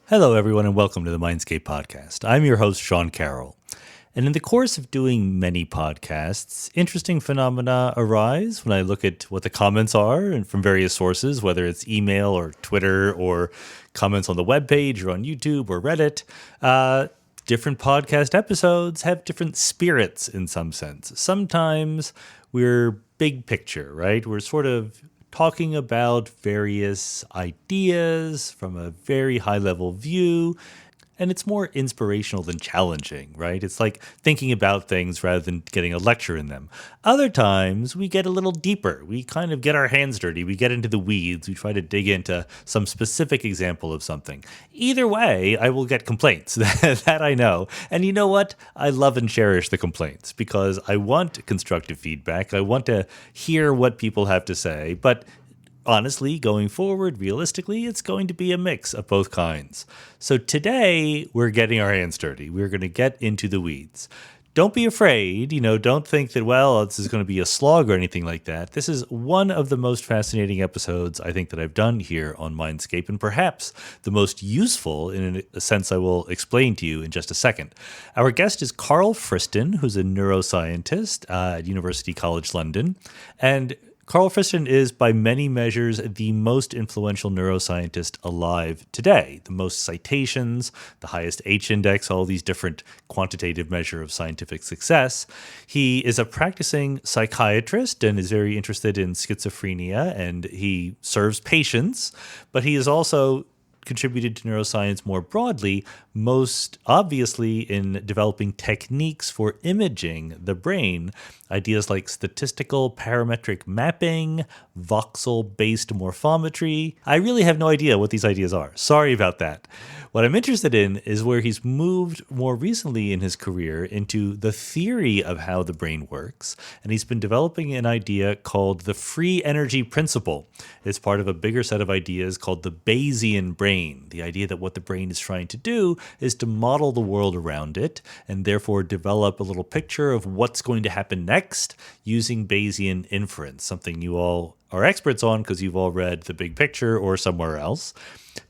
Hello, everyone, and welcome to the Mindscape podcast. I'm your host, Sean Carroll. And in the course of doing many podcasts, interesting phenomena arise when I look at what the comments are and from various sources, whether it's email or Twitter or comments on the webpage or on YouTube or Reddit. Different podcast episodes have different spirits in some sense. Sometimes we're big picture, right? We're sort of talking about various ideas from a very high-level view, and it's more inspirational than challenging, right? It's like thinking about things rather than getting a lecture in them. Other times, we get a little deeper. We kind of get our hands dirty. We get into the weeds. We try to dig into some specific example of something. Either way, I will get complaints. That I know. And you know what? I love and cherish the complaints because I want constructive feedback. I want to hear what people have to say. But honestly, going forward, realistically, it's going to be a mix of both kinds. So today, we're getting our hands dirty. We're going to get into the weeds. Don't be afraid, don't think that, this is going to be a slog or anything like that. This is one of the most fascinating episodes I think that I've done here on Mindscape, and perhaps the most useful in a sense I will explain to you in just a second. Our guest is Karl Friston, who's a neuroscientist at University College London, and Karl Friston is, by many measures, the most influential neuroscientist alive today. The most citations, the highest H-index, all these different quantitative measure of scientific success. He is a practicing psychiatrist and is very interested in schizophrenia, and he serves patients, but he is also contributed to neuroscience more broadly, most obviously in developing techniques for imaging the brain, ideas like statistical parametric mapping, voxel-based morphometry. I really have no idea what these ideas are. Sorry about that. What I'm interested in is where he's moved more recently in his career into the theory of how the brain works, and he's been developing an idea called the free energy principle. It's part of a bigger set of ideas called the Bayesian brain, the idea that what the brain is trying to do is to model the world around it and therefore develop a little picture of what's going to happen next using Bayesian inference, something you all are experts on because you've all read The Big Picture or somewhere else.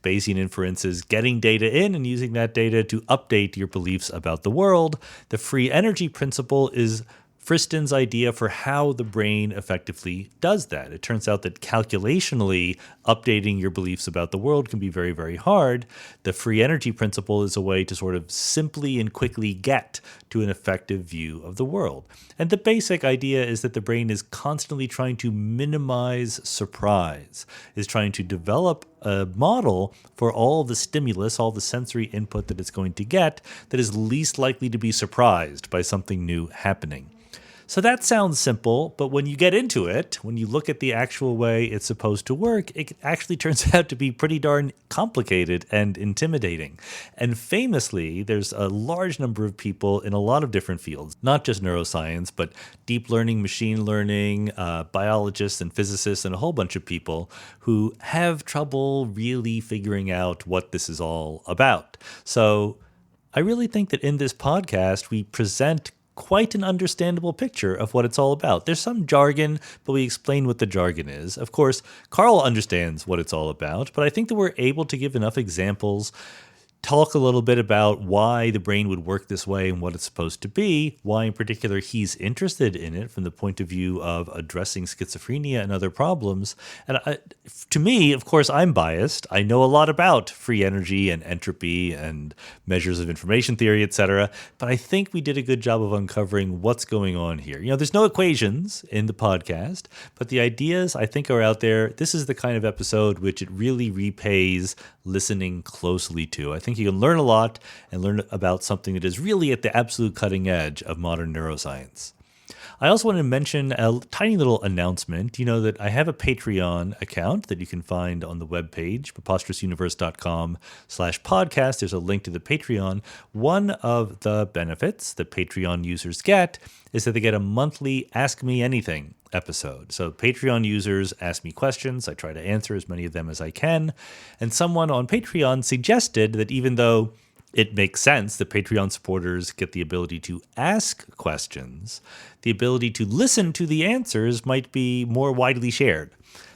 Bayesian inference is getting data in and using that data to update your beliefs about the world. The free energy principle is Friston's idea for how the brain effectively does that. It turns out that calculationally updating your beliefs about the world can be very, very hard. The free energy principle is a way to sort of simply and quickly get to an effective view of the world. And the basic idea is that the brain is constantly trying to minimize surprise, is trying to develop a model for all the stimulus, all the sensory input that it's going to get that is least likely to be surprised by something new happening. So that sounds simple, but when you get into it, when you look at the actual way it's supposed to work, it actually turns out to be pretty darn complicated and intimidating. And famously, there's a large number of people in a lot of different fields, not just neuroscience, but deep learning, machine learning, biologists and physicists, and a whole bunch of people who have trouble really figuring out what this is all about. So I really think that in this podcast, we present quite an understandable picture of what it's all about. There's some jargon, but we explain what the jargon is. Of course, Karl understands what it's all about, but I think that we're able to give enough examples, talk a little bit about why the brain would work this way and what it's supposed to be, why in particular he's interested in it from the point of view of addressing schizophrenia and other problems. And to me, of course, I'm biased. I know a lot about free energy and entropy and measures of information theory, etc. But I think we did a good job of uncovering what's going on here. There's no equations in the podcast, but the ideas I think are out there. This is the kind of episode which it really repays listening closely to. I think you can learn a lot and learn about something that is really at the absolute cutting edge of modern neuroscience. I also want to mention a tiny little announcement. You know that I have a Patreon account that you can find on the webpage, preposterousuniverse.com/podcast. There's a link to the Patreon. One of the benefits that Patreon users get is that they get a monthly Ask Me Anything episode. So Patreon users ask me questions. I try to answer as many of them as I can. And someone on Patreon suggested that even though it makes sense that Patreon supporters get the ability to ask questions, the ability to listen to the answers might be more widely shared.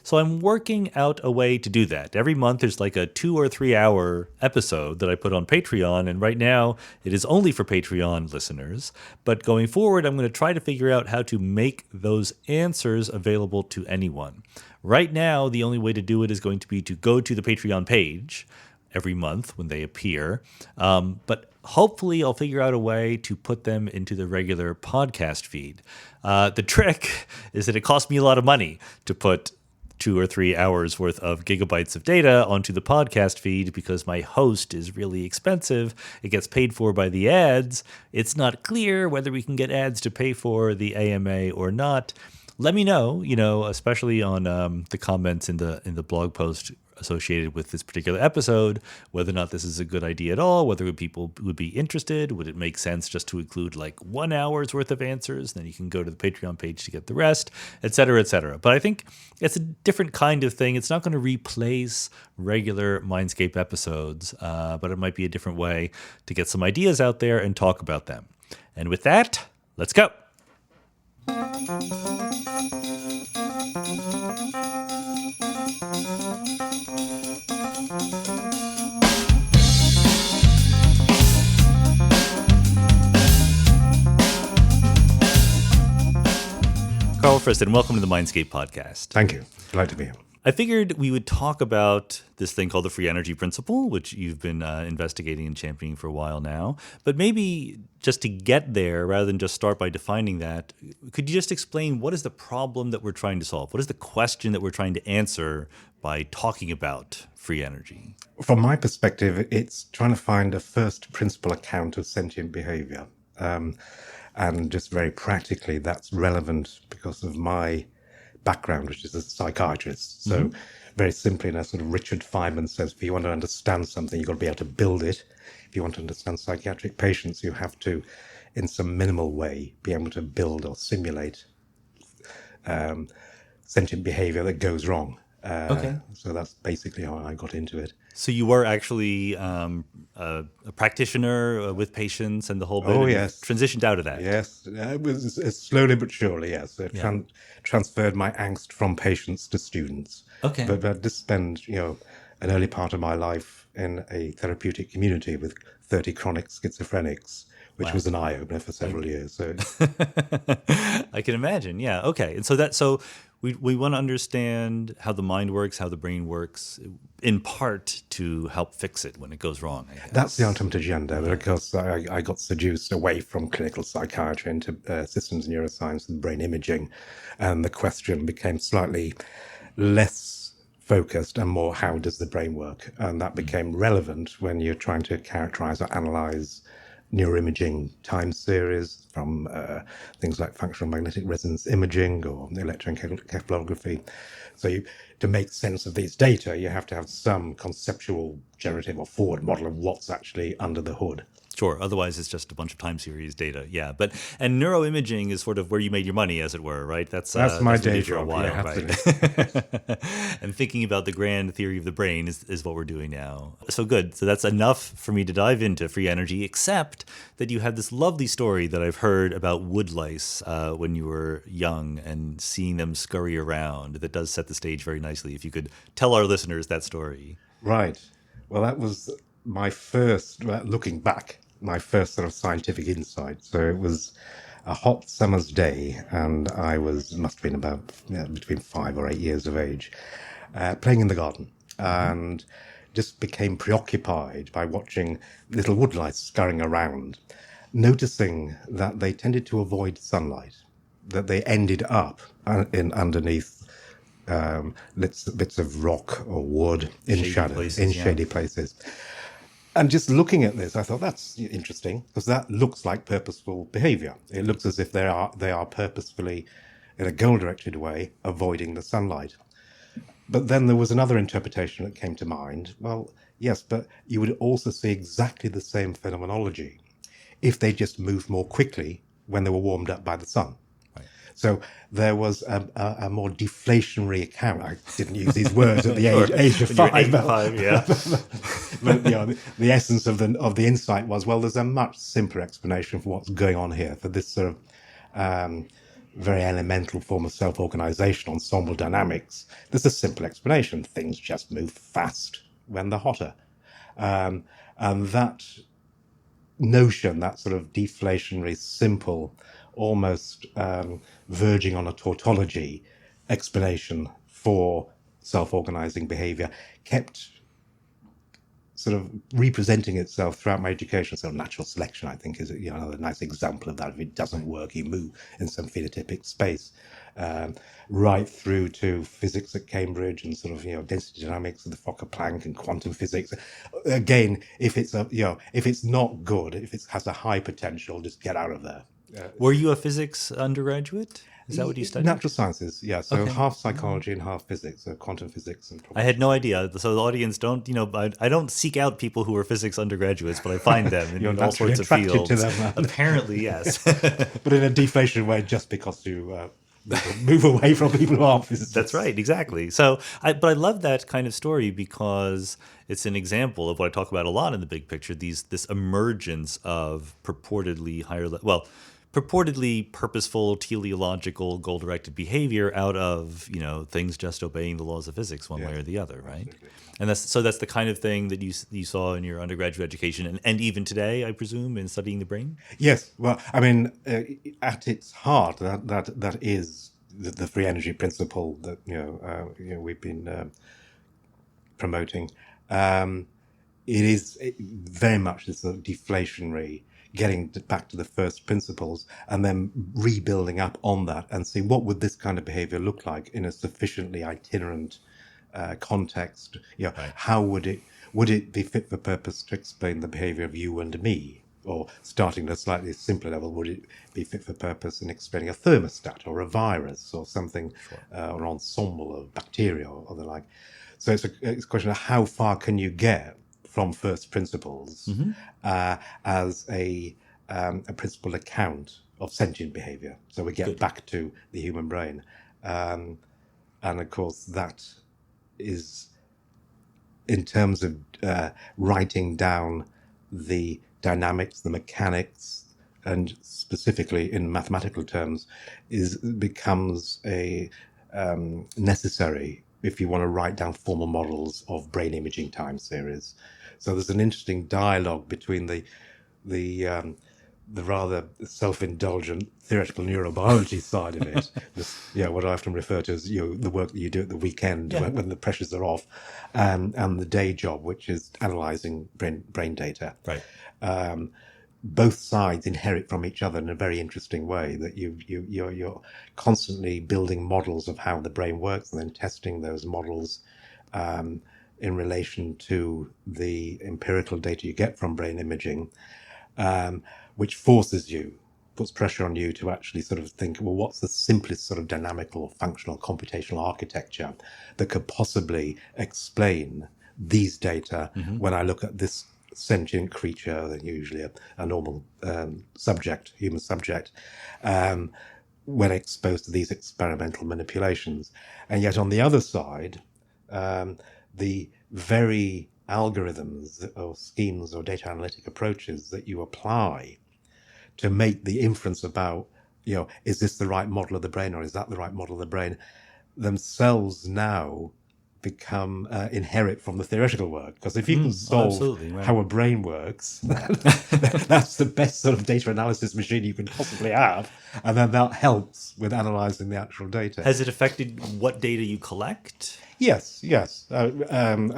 So I'm working out a way to do that. Every month there's like a 2 or 3 hour episode that I put on Patreon, and right now it is only for Patreon listeners. But going forward, I'm going to try to figure out how to make those answers available to anyone. Right now, the only way to do it is going to be to go to the Patreon page every month when they appear. But hopefully I'll figure out a way to put them into the regular podcast feed. The trick is that it costs me a lot of money to put 2 or 3 hours worth of gigabytes of data onto the podcast feed because my host is really expensive. It gets paid for by the ads. It's not clear whether we can get ads to pay for the AMA or not. Let me know, especially on the comments in the blog post associated with this particular episode, whether or not this is a good idea at all, whether people would be interested. Would it make sense just to include like 1 hour's worth of answers? Then you can go to the Patreon page to get the rest, et cetera, et cetera. But I think it's a different kind of thing. It's not going to replace regular Mindscape episodes, but it might be a different way to get some ideas out there and talk about them. And with that, let's go. Karl Friston, welcome to the Mindscape podcast. Thank you. Glad to be here. I figured we would talk about this thing called the free energy principle, which you've been investigating and championing for a while now. But maybe just to get there, rather than just start by defining that, could you just explain what is the problem that we're trying to solve? What is the question that we're trying to answer by talking about free energy? From my perspective, it's trying to find a first principle account of sentient behavior. And just very practically, that's relevant because of my background, which is a psychiatrist. So very simply, in a sort of Richard Feynman says, if you want to understand something, you've got to be able to build it. If you want to understand psychiatric patients, you have to, in some minimal way, be able to build or simulate sentient behavior that goes wrong. Okay. So that's basically how I got into it. So you were actually a practitioner with patients and the whole bit. Oh, and yes. Transitioned out of that. Yes, it was slowly but surely, yes. Transferred my angst from patients to students. Okay. But I did spend, an early part of my life in a therapeutic community with 30 chronic schizophrenics, which was an eye-opener for several years. So I can imagine. Yeah. Okay. And so we want to understand how the mind works, how the brain works, in part to help fix it when it goes wrong, I guess. That's the ultimate agenda, because I got seduced away from clinical psychiatry into systems neuroscience and brain imaging, and the question became slightly less focused and more how does the brain work, and that became relevant when you're trying to characterize or analyze neuroimaging time series from things like functional magnetic resonance imaging or electroencephalography. So to make sense of these data, you have to have some conceptual, generative or forward model of what's actually under the hood. Sure. Otherwise, it's just a bunch of time series data. Yeah. And neuroimaging is sort of where you made your money, as it were, right? That's my day for a job. while, Yeah, right? And thinking about the grand theory of the brain is what we're doing now. So good. So that's enough for me to dive into free energy, except that you had this lovely story that I've heard about woodlice when you were young and seeing them scurry around. That does set the stage very nicely. If you could tell our listeners that story. Right. Well, that was my first, looking back, my first sort of scientific insight. So it was a hot summer's day, and I must have been about between 5 or 8 years of age, playing in the garden, and just became preoccupied by watching little woodlice scurrying around, noticing that they tended to avoid sunlight, that they ended up underneath bits of rock or wood in shady places. And just looking at this, I thought that's interesting, because that looks like purposeful behavior. It looks as if they are purposefully, in a goal-directed way, avoiding the sunlight. But then there was another interpretation that came to mind. Well, yes, but you would also see exactly the same phenomenology if they just moved more quickly when they were warmed up by the sun. So there was a more deflationary account. I didn't use these words at the age of 5. But the essence of the insight was, well, there's a much simpler explanation for what's going on here, for this sort of very elemental form of self-organization, ensemble dynamics, there's a simple explanation. Things just move fast when they're hotter. And that notion, that sort of deflationary, simple, almost verging on a tautology explanation for self-organizing behavior, kept sort of representing itself throughout my education. So natural selection, I think, is another nice example of that. If it doesn't work, you move in some phenotypic space. Right through to physics at Cambridge and sort of density dynamics of the Fokker-Planck and quantum physics. Again, if it's if it's not good, if it has a high potential, just get out of there. Were you a physics undergraduate? Is that what you studied? Natural sciences, yeah. So half psychology and half physics, so quantum physics and I had no idea. So the audience don't, I don't seek out people who are physics undergraduates, but I find them in all sorts of fields. To them, apparently, yes. But in a deflation way, just because you move away from people who aren't physicists. That's right, exactly. So, but I love that kind of story because it's an example of what I talk about a lot in the big picture. This emergence of purportedly purportedly purposeful, teleological, goal-directed behavior out of things just obeying the laws of physics one way or the other, right? Absolutely. And that's the kind of thing that you saw in your undergraduate education, and even today, I presume, in studying the brain. Yes, well, I mean, at its heart, that is the free energy principle that we've been promoting. It is very much this sort of deflationary, getting back to the first principles and then rebuilding up on that and see what would this kind of behavior look like in a sufficiently itinerant context. Right. How would it be fit for purpose to explain the behavior of you and me? Or starting at a slightly simpler level, would it be fit for purpose in explaining a thermostat or a virus or something, or an ensemble of bacteria or the like? So it's a question of how far can you get from first principles as a principled account of sentient behavior. So we get back to the human brain. And of course, that is in terms of writing down the dynamics, the mechanics, and specifically in mathematical terms, becomes a necessary if you want to write down formal models of brain imaging time series. So there's an interesting dialogue between the rather self-indulgent theoretical neurobiology side of it, what I often refer to as the work that you do at the weekend when the pressures are off, and the day job, which is analysing brain data. Right. Both sides inherit from each other in a very interesting way, that you're constantly building models of how the brain works and then testing those models in relation to the empirical data you get from brain imaging, which puts pressure on you to actually sort of think, well, what's the simplest sort of dynamical, functional, computational architecture that could possibly explain these data when I look at this sentient creature, usually a normal human subject, when exposed to these experimental manipulations. And yet on the other side, the very algorithms or schemes or data analytic approaches that you apply to make the inference about, is this the right model of the brain or is that the right model of the brain, themselves now become inherit from the theoretical work. Because if you can solve how a brain works, that's the best sort of data analysis machine you can possibly have. And then that helps with analyzing the actual data. Has it affected what data you collect? Yes. I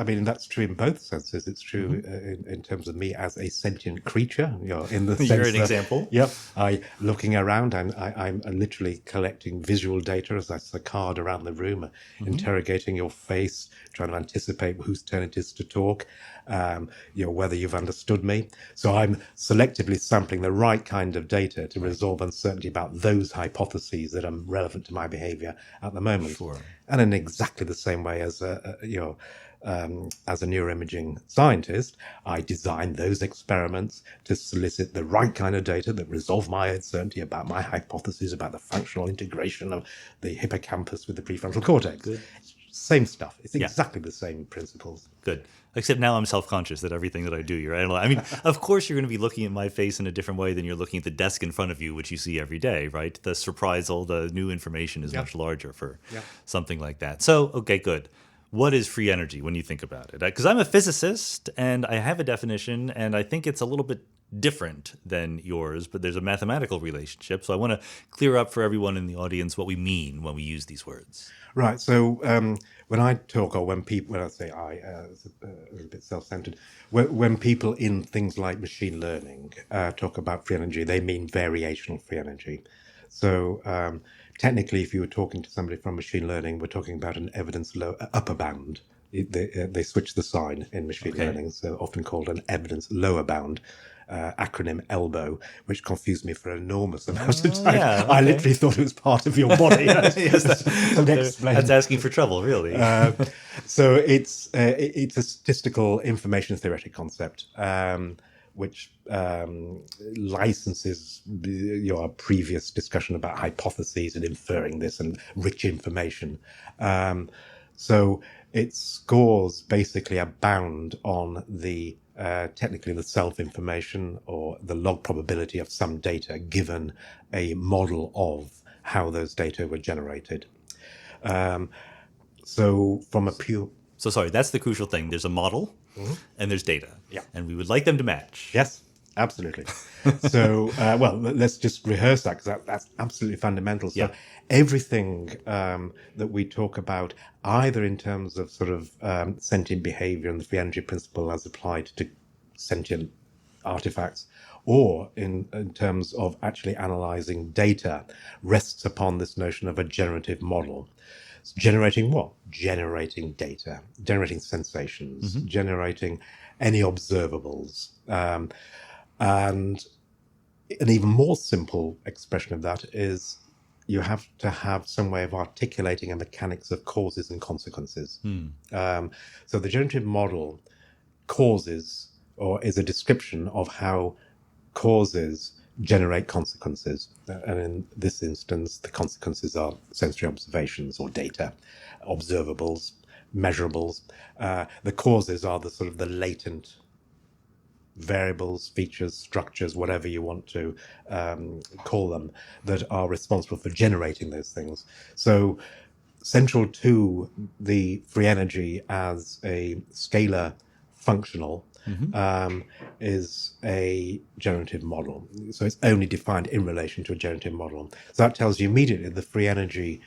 mean, that's true in both senses. It's true in terms of me as a sentient creature, in the sense You're an example. Yep. Looking around, I'm literally collecting visual data as I saccade around the room, interrogating your face, trying to anticipate whose turn it is to talk, whether you've understood me. So I'm selectively sampling the right kind of data to resolve uncertainty about those hypotheses that are relevant to my behavior at the moment. Sure. And in exactly the same way as a neuroimaging scientist, I designed those experiments to solicit the right kind of data that resolve my uncertainty about my hypotheses about the functional integration of the hippocampus with the prefrontal cortex. Good. same stuff. It's Yeah. exactly the same principles. Good. Except now I'm self-conscious that everything that I do, you're analyzing. I mean, of course, you're going to be looking at my face in a different way than you're looking at the desk in front of you, which you see every day, right? The surprisal, the new information is much larger for something like that. So, okay, good. What is free energy when you think about it? Because I'm a physicist and I have a definition, and I think it's a little bit different than yours, but there's a mathematical relationship. So I want to clear up for everyone in the audience what we mean when we use these words. Right. So when I talk, or when I say I, it's a little bit self-centered. When people in things like machine learning talk about free energy, they mean variational free energy. So technically, if you were talking to somebody from machine learning, we're talking about an evidence upper bound. They switch the sign in machine learning, so often called an evidence lower bound. Acronym ELBOW, which confused me for an enormous amount of time. I literally thought it was part of your body. That's asking for trouble, really. So it's a statistical information theoretic concept, which licenses your previous discussion about hypotheses and inferring this and rich information. So it scores basically a bound on the technically the self-information or the log probability of some data given a model of how those data were generated. So from a pure... So sorry, that's the crucial thing. There's a model and there's data. Yeah. And we would like them to match. Yes, absolutely. So, well, let's just rehearse that because that's absolutely fundamental. So everything that we talk about, either in terms of sort of sentient behavior and the free energy principle as applied to sentient artifacts, or in terms of actually analyzing data, rests upon this notion of a generative model. Generating what? Generating data, generating sensations, generating any observables. And an even more simple expression of that is you have to have some way of articulating a mechanics of causes and consequences. So the generative model causes, or is a description of how causes generate consequences. And in this instance, the consequences are sensory observations or data, observables, measurables. The causes are the sort of the latent variables, features, structures, whatever you want to call them, that are responsible for generating those things. So central to the free energy as a scalar functional is a generative model. So it's only defined in relation to a generative model. So that tells you immediately the free energy,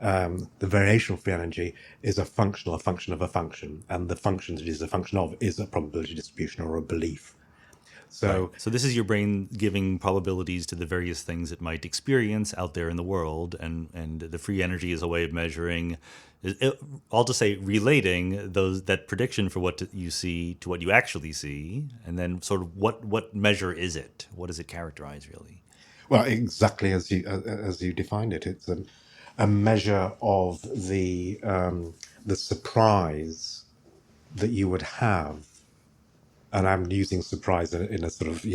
the variational free energy is a function of a function. And the function that it is a function of is a probability distribution or a belief. So, So this is your brain giving probabilities to the various things it might experience out there in the world, and the free energy is a way of measuring. I'll just say relating that prediction for what you see to what you actually see, and then sort of what measure is it? What does it characterize really? well, exactly as you defined it, it's a measure of the surprise that you would have. And I'm using surprise in a sort of,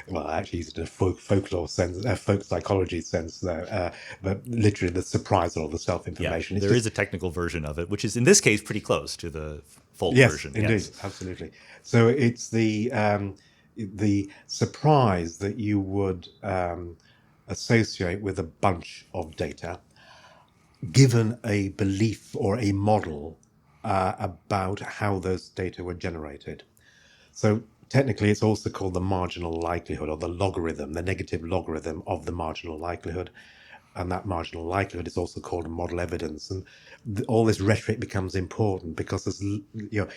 well, I actually used it in a folklore sense, folk psychology sense there, but literally the surprise or the self-information. Yeah, there is a technical version of it, which is in this case pretty close to the folk version. Yes, indeed, absolutely. So it's the surprise that you would associate with a bunch of data, given a belief or a model about how those data were generated. So technically, it's also called the marginal likelihood, or the logarithm, the negative logarithm of the marginal likelihood. And that marginal likelihood is also called model evidence. And all this rhetoric becomes important because there's,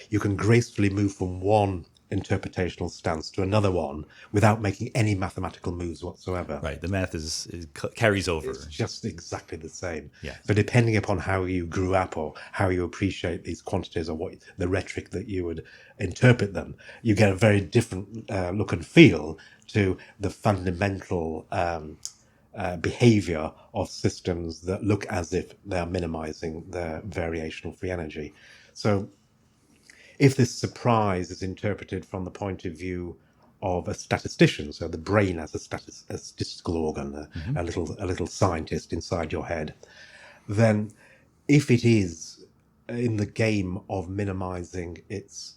you can gracefully move from one interpretational stance to another one without making any mathematical moves whatsoever. Right, the math carries over. It's just exactly the same. Yeah. So depending upon how you grew up or how you appreciate these quantities or what the rhetoric that you would interpret them, you get a very different look and feel to the fundamental behavior of systems that look as if they're minimizing their variational free energy. So if this surprise is interpreted from the point of view of a statistician, so the brain as a statistical organ, a little scientist inside your head, then if it is in the game of minimizing its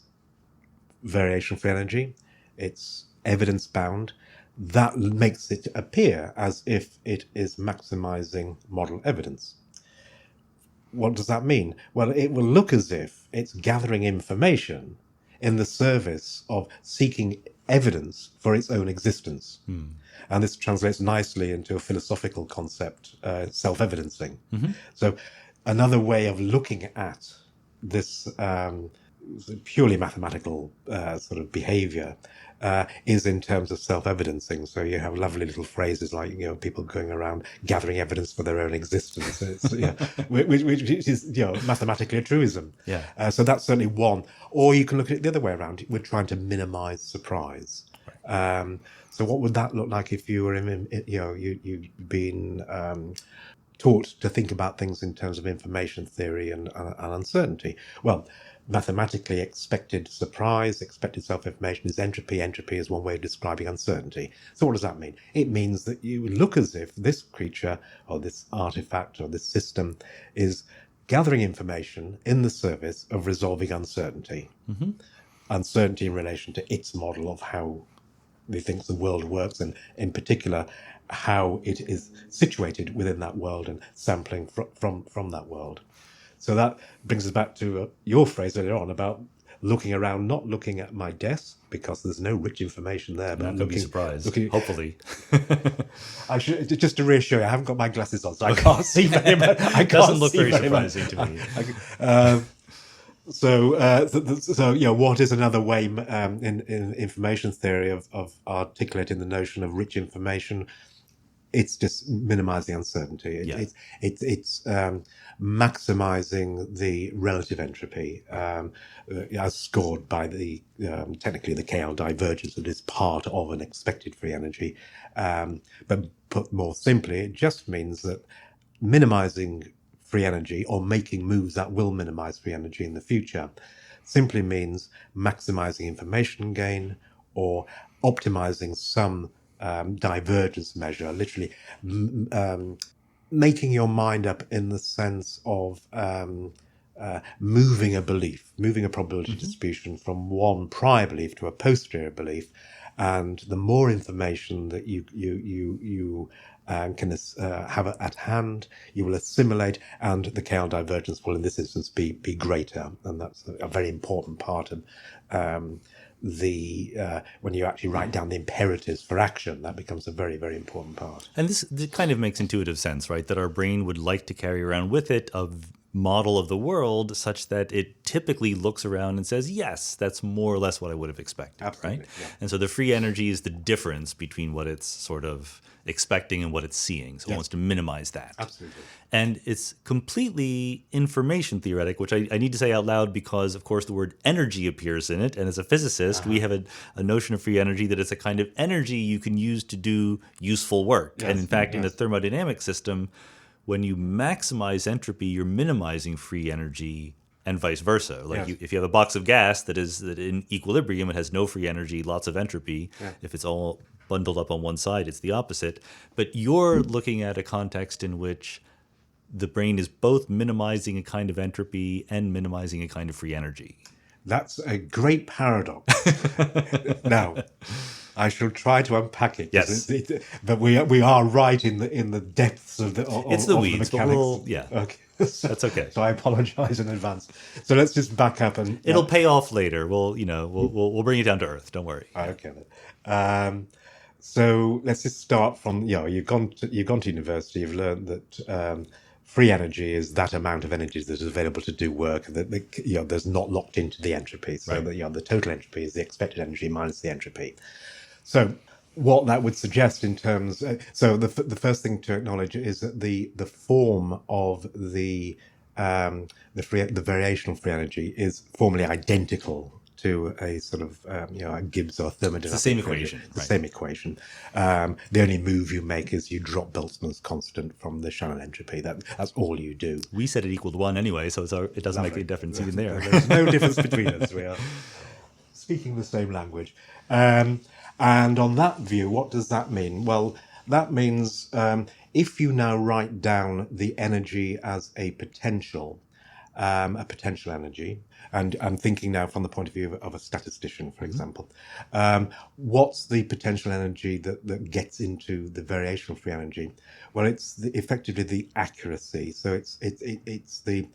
variation-free energy, it's evidence-bound. That makes it appear as if it is maximizing model evidence. What does that mean? Well, it will look as if it's gathering information in the service of seeking evidence for its own existence. And this translates nicely into a philosophical concept, self-evidencing. So another way of looking at this purely mathematical sort of behavior is in terms of self-evidencing. So you have lovely little phrases like, people going around gathering evidence for their own existence. It's, which is, mathematically a truism. Yeah. So that's certainly one. Or you can look at it the other way around. We're trying to minimize surprise. So what would that look like if you were you've been taught to think about things in terms of information theory and uncertainty? Well, mathematically, expected surprise, expected self-information is entropy. Entropy is one way of describing uncertainty. So what does that mean? It means that you look as if this creature or this artifact or this system is gathering information in the service of resolving uncertainty. Uncertainty in relation to its model of how they think the world works, and in particular how it is situated within that world and sampling from that world. So that brings us back to your phrase earlier on about looking around, not looking at my desk because there's no rich information there, but Not going to be surprised. Hopefully. I should, just to reassure you, I haven't got my glasses on, so I can't see very much. Doesn't look very surprising to me. So what is another way in information theory of articulating the notion of rich information? It's just minimizing uncertainty. It's maximizing the relative entropy as scored by the technically the KL divergence that is part of an expected free energy. But put more simply, it just means that minimizing free energy or making moves that will minimize free energy in the future simply means maximizing information gain or optimizing some divergence measure, literally making your mind up in the sense of moving a belief, moving a probability distribution from one prior belief to a posterior belief. And the more information that you can have at hand, you will assimilate, and the KL divergence will, in this instance, be greater. And that's a very important part of when you actually write down the imperatives for action, that becomes a very, very important part. And this kind of makes intuitive sense, right? That our brain would like to carry around with it a model of the world such that it typically looks around and says, yes, that's more or less what I would have expected. Absolutely, right? Yeah. And so the free energy is the difference between what it's sort of expecting and what it's seeing. So it wants to minimize that. Absolutely. And it's completely information theoretic, which I need to say out loud because, of course, the word energy appears in it. And as a physicist, we have a notion of free energy that it's a kind of energy you can use to do useful work. Yes, and in fact, in a thermodynamic system, when you maximize entropy, you're minimizing free energy and vice versa. Like if you have a box of gas that in equilibrium, it has no free energy, lots of entropy. If it's all bundled up on one side, it's the opposite. But you're looking at a context in which the brain is both minimizing a kind of entropy and minimizing a kind of free energy. That's a great paradox. Now, I shall try to unpack it. Yes, but we are right in the depths of the it's the weeds. The mechanics. Okay, that's okay. So I apologize in advance. So let's just back up and it'll pay off later. We'll bring it down to earth. Don't worry. Okay. So let's just start from you've gone to university. You've learned that free energy is that amount of energy that is available to do work, and that there's not locked into the entropy. So that the total entropy is the expected energy minus the entropy. So what that would suggest in terms, so the first thing to acknowledge is that the form of the variational free energy is formally identical to a sort of a Gibbs or thermodynamic. It's the same equation. The same equation. The only move you make is you drop Boltzmann's constant from the Shannon entropy. That's all you do. We said it equaled 1 anyway, so it doesn't make any difference even there. There's no difference between us. We are speaking the same language. And on that view, what does that mean? Well, that means if you now write down the energy as a potential, a potential energy, and I'm thinking now from the point of view of a statistician, for example, what's the potential energy that gets into the variational free energy? Well, it's effectively the accuracy. So it's the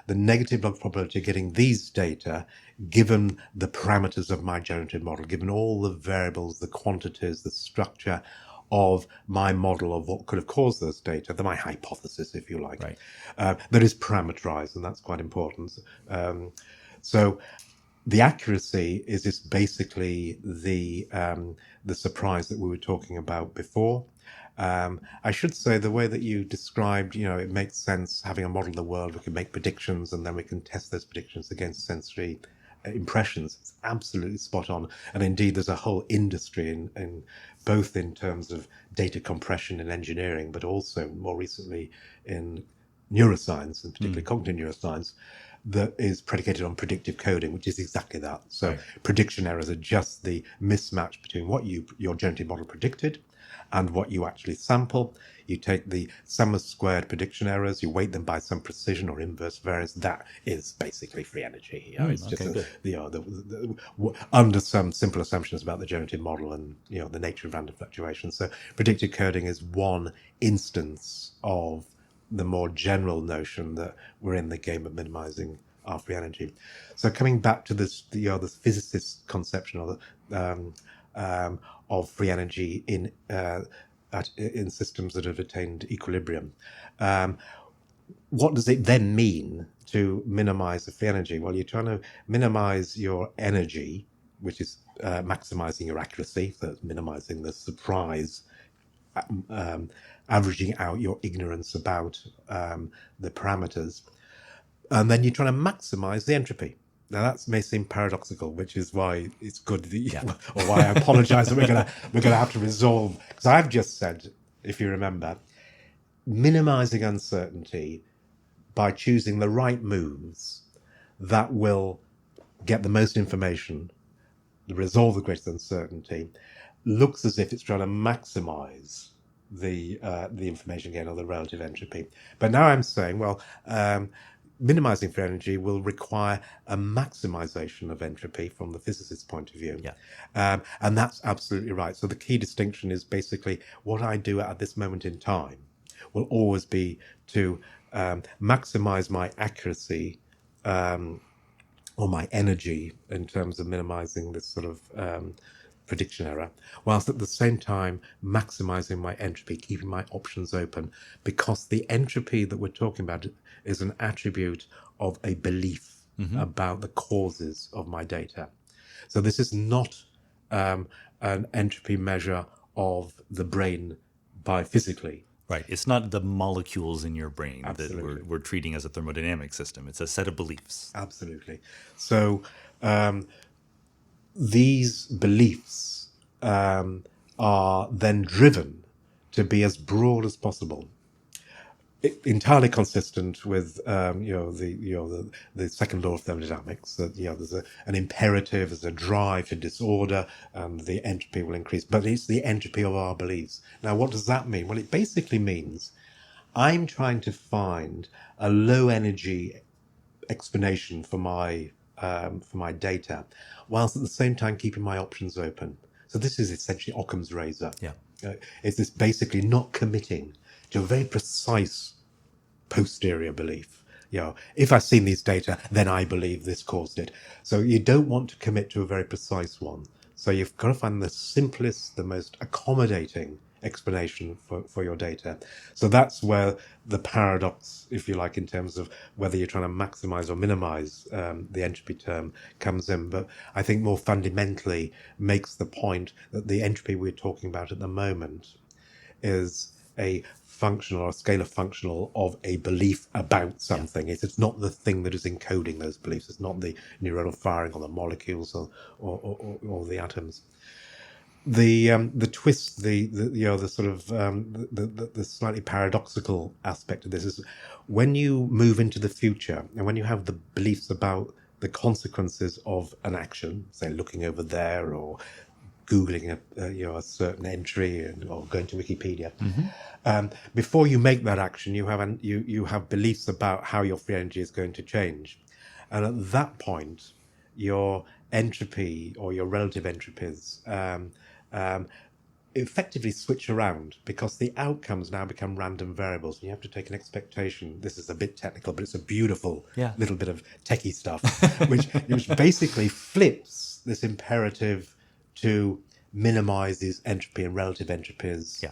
negative log probability of getting these data given the parameters of my generative model, given all the variables, the quantities, the structure of my model of what could have caused those data, my hypothesis, if you like, Right. that is parameterized, and that's quite important. So the accuracy is just basically the surprise that we were talking about before. I should say the way that you described, it makes sense having a model of the world. We can make predictions and then we can test those predictions against sensory impressions. It's absolutely spot on. And indeed, there's a whole industry in both in terms of data compression in engineering, but also more recently in neuroscience, and particularly cognitive neuroscience, that is predicated on predictive coding, which is exactly that. So prediction errors are just the mismatch between what your generative model predicted and what you actually sample. You take the sum of squared prediction errors, you weight them by some precision or inverse variance. That is basically free energy. It's just under some simple assumptions about the generative model and the nature of random fluctuations. So predictive coding is one instance of the more general notion that we're in the game of minimizing our free energy. So coming back to this, the physicist's conception of free energy in systems that have attained equilibrium. What does it then mean to minimize the free energy? Well, you're trying to minimize your energy, which is maximizing your accuracy, so minimizing the surprise, averaging out your ignorance about the parameters, and then you're trying to maximize the entropy. Now that may seem paradoxical, which is why it's good or why I apologize that we're gonna have to resolve, because I've just said, if you remember, minimizing uncertainty by choosing the right moves that will get the most information, resolve the greatest uncertainty, looks as if it's trying to maximize the information gain or the relative entropy. But now I'm saying, well, minimizing free energy will require a maximization of entropy from the physicist's point of view. And that's absolutely right. So the key distinction is basically what I do at this moment in time will always be to maximize my accuracy or my energy in terms of minimizing this sort of prediction error, whilst at the same time maximizing my entropy, keeping my options open, because the entropy that we're talking about is an attribute of a belief about the causes of my data. So this is not an entropy measure of the brain biophysically. Right. It's not the molecules in your brain that we're treating as a thermodynamic system. It's a set of beliefs. Absolutely. So these beliefs are then driven to be as broad as possible, entirely consistent with the second law of thermodynamics, that there's an imperative, there's a drive to disorder, and the entropy will increase. But it's the entropy of our beliefs. Now, what does that mean? Well, it basically means I'm trying to find a low energy explanation for my data, whilst at the same time keeping my options open. So this is essentially Occam's razor. It's this basically not committing to a very precise posterior belief. If I've seen these data, then I believe this caused it. So you don't want to commit to a very precise one. So you've got to find the simplest, the most accommodating explanation for your data. So that's where the paradox, if you like, in terms of whether you're trying to maximize or minimize the entropy term comes in. But I think more fundamentally makes the point that the entropy we're talking about at the moment is a functional or a scalar functional of a belief about something. It's not the thing that is encoding those beliefs. It's not the neuronal firing on the molecules or the atoms. The twist, the sort of the slightly paradoxical aspect of this is when you move into the future and when you have the beliefs about the consequences of an action, say looking over there or Googling a certain entry or going to Wikipedia. Before you make that action, you have beliefs about how your free energy is going to change, and at that point, your entropy or your relative entropies effectively switch around, because the outcomes now become random variables. You have to take an expectation. This is a bit technical, but it's a beautiful little bit of techie stuff, which basically flips this imperative to minimize these entropy and relative entropies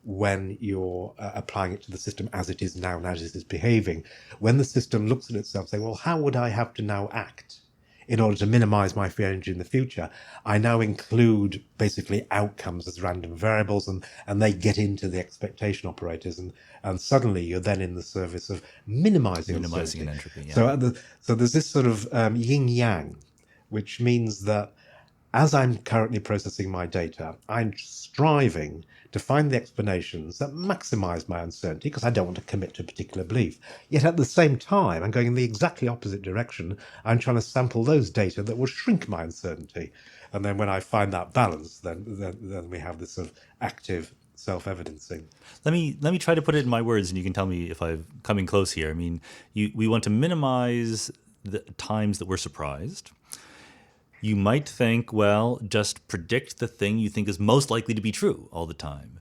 when you're applying it to the system as it is now and as it is behaving. When the system looks at itself saying, well, how would I have to now act in order to minimize my free energy in the future? I now include basically outcomes as random variables, and they get into the expectation operators, and suddenly you're then in the service of minimizing an entropy. So there's this sort of yin yang, which means that as I'm currently processing my data, I'm striving to find the explanations that maximize my uncertainty, because I don't want to commit to a particular belief. Yet at the same time, I'm going in the exactly opposite direction. I'm trying to sample those data that will shrink my uncertainty. And then when I find that balance, then we have this sort of active self-evidencing. Let me try to put it in my words, and you can tell me if I'm coming close here. I mean, we want to minimize the times that we're surprised. You might think, well, just predict the thing you think is most likely to be true all the time.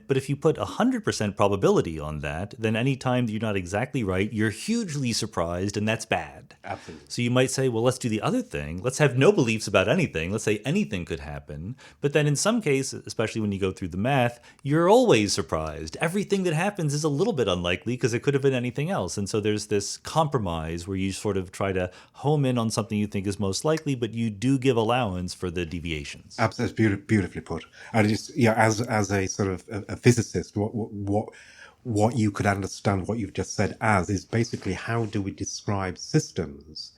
But if you put 100% probability on that, then any time that you're not exactly right, you're hugely surprised, and that's bad. Absolutely. So you might say, well, let's do the other thing. Let's have no beliefs about anything. Let's say anything could happen. But then in some cases, especially when you go through the math, you're always surprised. Everything that happens is a little bit unlikely because it could have been anything else. And so there's this compromise where you sort of try to home in on something you think is most likely, but you do give allowance for the deviations. Absolutely, beautifully put. And just as a sort of a physicist, what you could understand what you've just said as is basically, how do we describe systems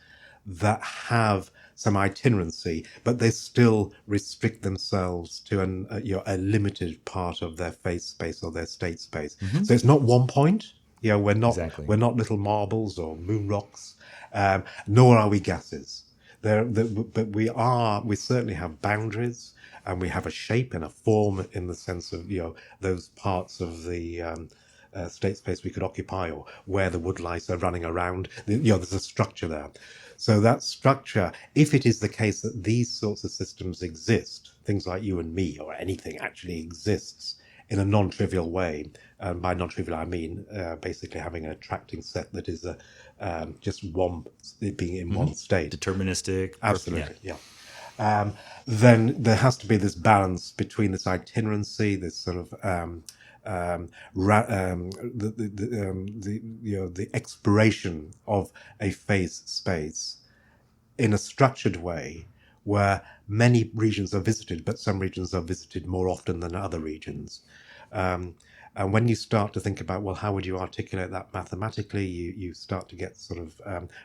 that have some itinerancy, but they still restrict themselves to a limited part of their phase space or their state space. So it's not one point. We're not little marbles or moon rocks, nor are we gases. But we certainly have boundaries, and we have a shape and a form in the sense of those parts of the state space we could occupy, or where the wood lice are running around. There's a structure there. So that structure, if it is the case that these sorts of systems exist, things like you and me or anything actually exists in a non-trivial way, and by non-trivial I mean basically having an attracting set that is just one, being in one state. Deterministic. Absolutely, yeah. Then there has to be this balance between this itinerancy, this sort of the exploration of a phase space in a structured way, where many regions are visited, but some regions are visited more often than other regions. And when you start to think about, well, how would you articulate that mathematically, you start to get sort of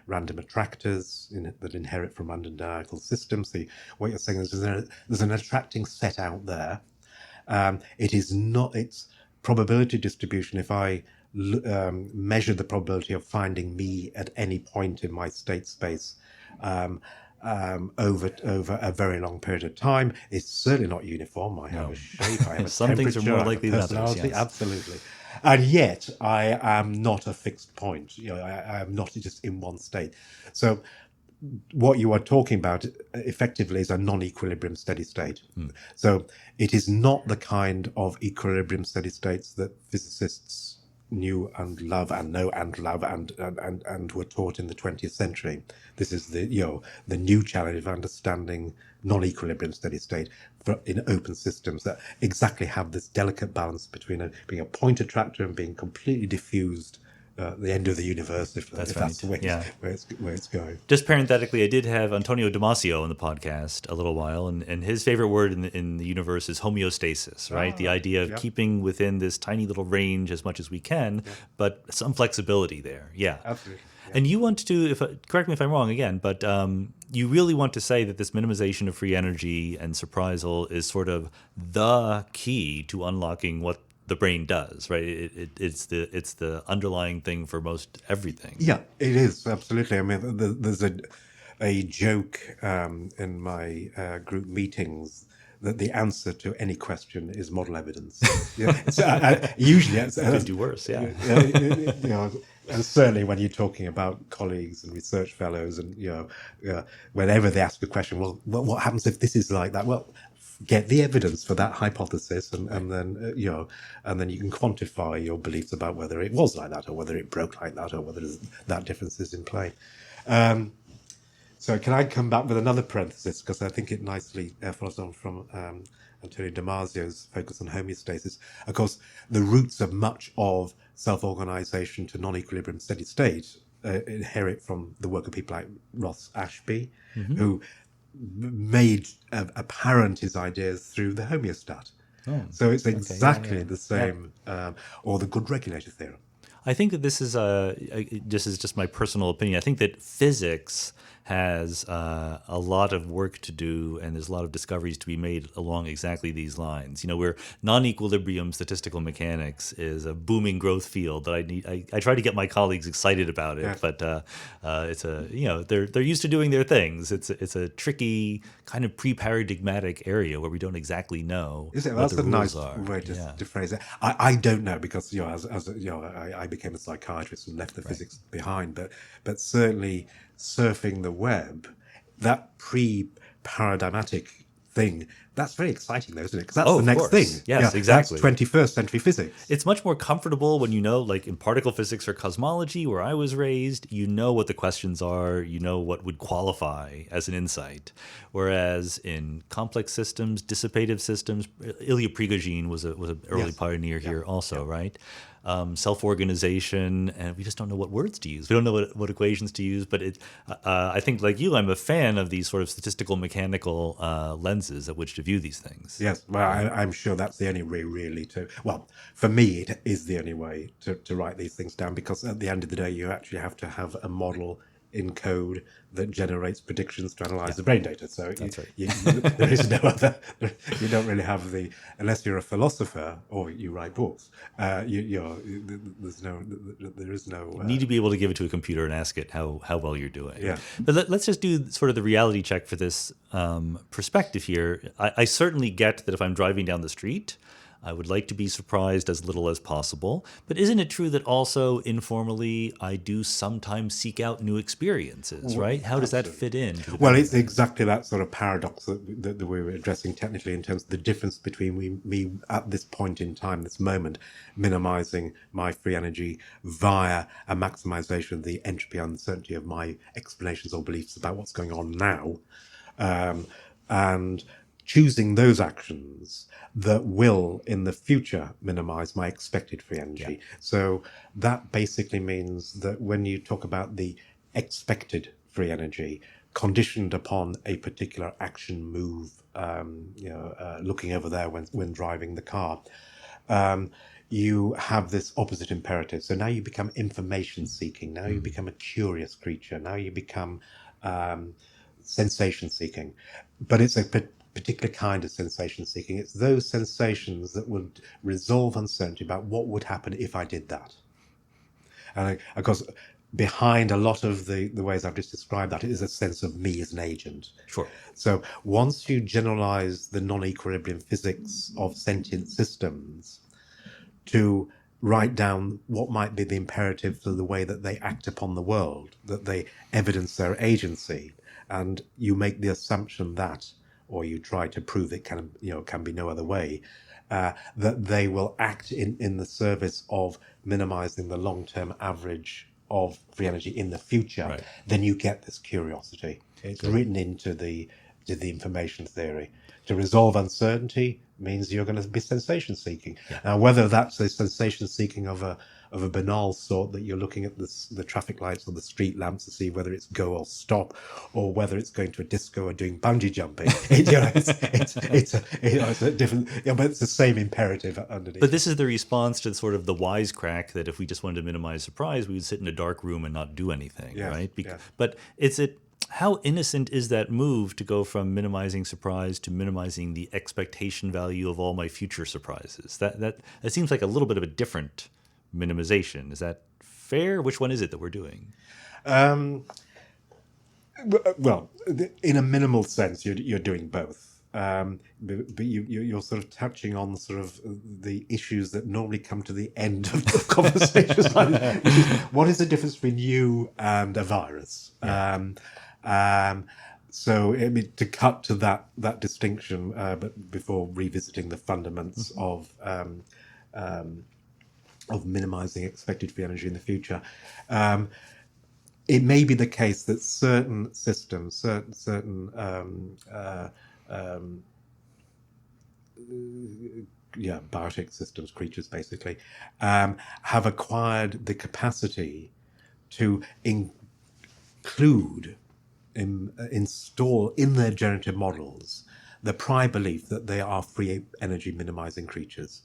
random attractors that inherit from undynamical systems. So what you're saying is there's an attracting set out there. It's probability distribution. If I measure the probability of finding me at any point in my state space over a very long period of time, it's certainly not uniform. I have a shape, I have a Some things are more likely than others. Yes. Absolutely. And yet I am not a fixed point. I am not just in one state. So what you are talking about effectively is a non-equilibrium steady state. So it is not the kind of equilibrium steady states that physicists knew and love and know and love and were taught in the 20th century. This is the new challenge of understanding non-equilibrium steady state in open systems that exactly have this delicate balance between being a point attractor and being completely diffused the end of the universe, if that's the way where it's going. Just parenthetically, I did have Antonio Damasio on the podcast a little while, and his favorite word in the universe is homeostasis, right? The idea of keeping within this tiny little range as much as we can, but some flexibility there. Yeah. Absolutely. Yeah. And you want to, correct me if I'm wrong again, but you really want to say that this minimization of free energy and surprisal is sort of the key to unlocking what the brain does, right? It's the underlying thing for most everything. Yeah, it is, absolutely. I mean, there's a joke in my group meetings that the answer to any question is model evidence. Yeah. So, usually, Could do worse, yeah. you know, and certainly when you're talking about colleagues and research fellows, and whenever they ask a question, well, what happens if this is like that? Well, get the evidence for that hypothesis, and then and then you can quantify your beliefs about whether it was like that, or whether it broke like that, or whether that difference is in play. So can I come back with another parenthesis, because I think it nicely follows on from Antonio Damasio's focus on homeostasis. Of course, the roots of much of self-organization to non-equilibrium steady state inherit from the work of people like Ross Ashby, who made apparent his ideas through the homeostat. So it's exactly the same, or the good regulator theorem. I think that this is just my personal opinion. I think that physics has a lot of work to do, and there's a lot of discoveries to be made along exactly these lines. Where non-equilibrium statistical mechanics is a booming growth field that I try to get my colleagues excited about it, but it's they're used to doing their things. It's a tricky kind of pre-paradigmatic area where we don't exactly know what That's the a rules nice are. way to phrase it. I don't know, because I became a psychiatrist and left the physics behind, but certainly surfing the web, that pre-paradigmatic thing, that's very exciting though, isn't it? Because that's the next thing. Yes, exactly. That's 21st century physics. It's much more comfortable when like in particle physics or cosmology, where I was raised, what the questions are, what would qualify as an insight. Whereas in complex systems, dissipative systems, Ilya Prigogine was an early pioneer here also, right? Self-organization, and we just don't know what words to use. We don't know what equations to use, but I think, like you, I'm a fan of these sort of statistical mechanical lenses at which to view these things. Yes, well, I'm sure that's the only way really for me, it is the only way to write these things down, because at the end of the day, you actually have to have a model in code that generates predictions to analyze the brain data. So there is no other. You don't really have unless you're a philosopher or you write books. There is no. You need to be able to give it to a computer and ask it how well you're doing. Yeah. But let's just do sort of the reality check for this perspective here. I certainly get that if I'm driving down the street, I would like to be surprised as little as possible. But isn't it true that also informally I do sometimes seek out new experiences, right? How does that fit in? Well, it's exactly that sort of paradox that we were addressing technically, in terms of the difference between me at this point in time, this moment, minimizing my free energy via a maximization of the entropy uncertainty of my explanations or beliefs about what's going on now, and choosing those actions that will in the future minimize my expected free energy. So that basically means that when you talk about the expected free energy conditioned upon a particular action move, looking over there when driving the car, you have this opposite imperative. So now you become information seeking. Now you become a curious creature. Now you become sensation seeking. But it's a particular kind of sensation seeking. It's those sensations that would resolve uncertainty about what would happen if I did that. And of course, behind a lot of the ways I've just described that is a sense of me as an agent. Sure. So once you generalize the non-equilibrium physics of sentient systems to write down what might be the imperative for the way that they act upon the world, that they evidence their agency, and you make the assumption that, or you try to prove it can be no other way, that they will act in the service of minimizing the long-term average of free energy in the future, then you get this curiosity. It's written into the information theory. To resolve uncertainty means you're going to be sensation seeking. Now, whether that's a sensation seeking of a banal sort, that you're looking at the traffic lights or the street lamps to see whether it's go or stop, or whether it's going to a disco or doing bungee jumping, it's a different, but it's the same imperative underneath. But this is the response to sort of the wisecrack that if we just wanted to minimize surprise, we would sit in a dark room and not do anything, right? But how innocent is that move to go from minimizing surprise to minimizing the expectation value of all my future surprises? That seems like a little bit of a different minimization. Is that fair? Which one is it that we're doing? Well, in a minimal sense, you're doing both. But you're sort of touching on sort of the issues that normally come to the end of conversations like this, which is what is the difference between you and a virus? So, I mean, to cut to that distinction, but before revisiting the fundaments of minimizing expected free energy in the future, it may be the case that certain systems, certain biotic systems, creatures basically, have acquired the capacity to include, install in their generative models the prior belief that they are free energy minimizing creatures.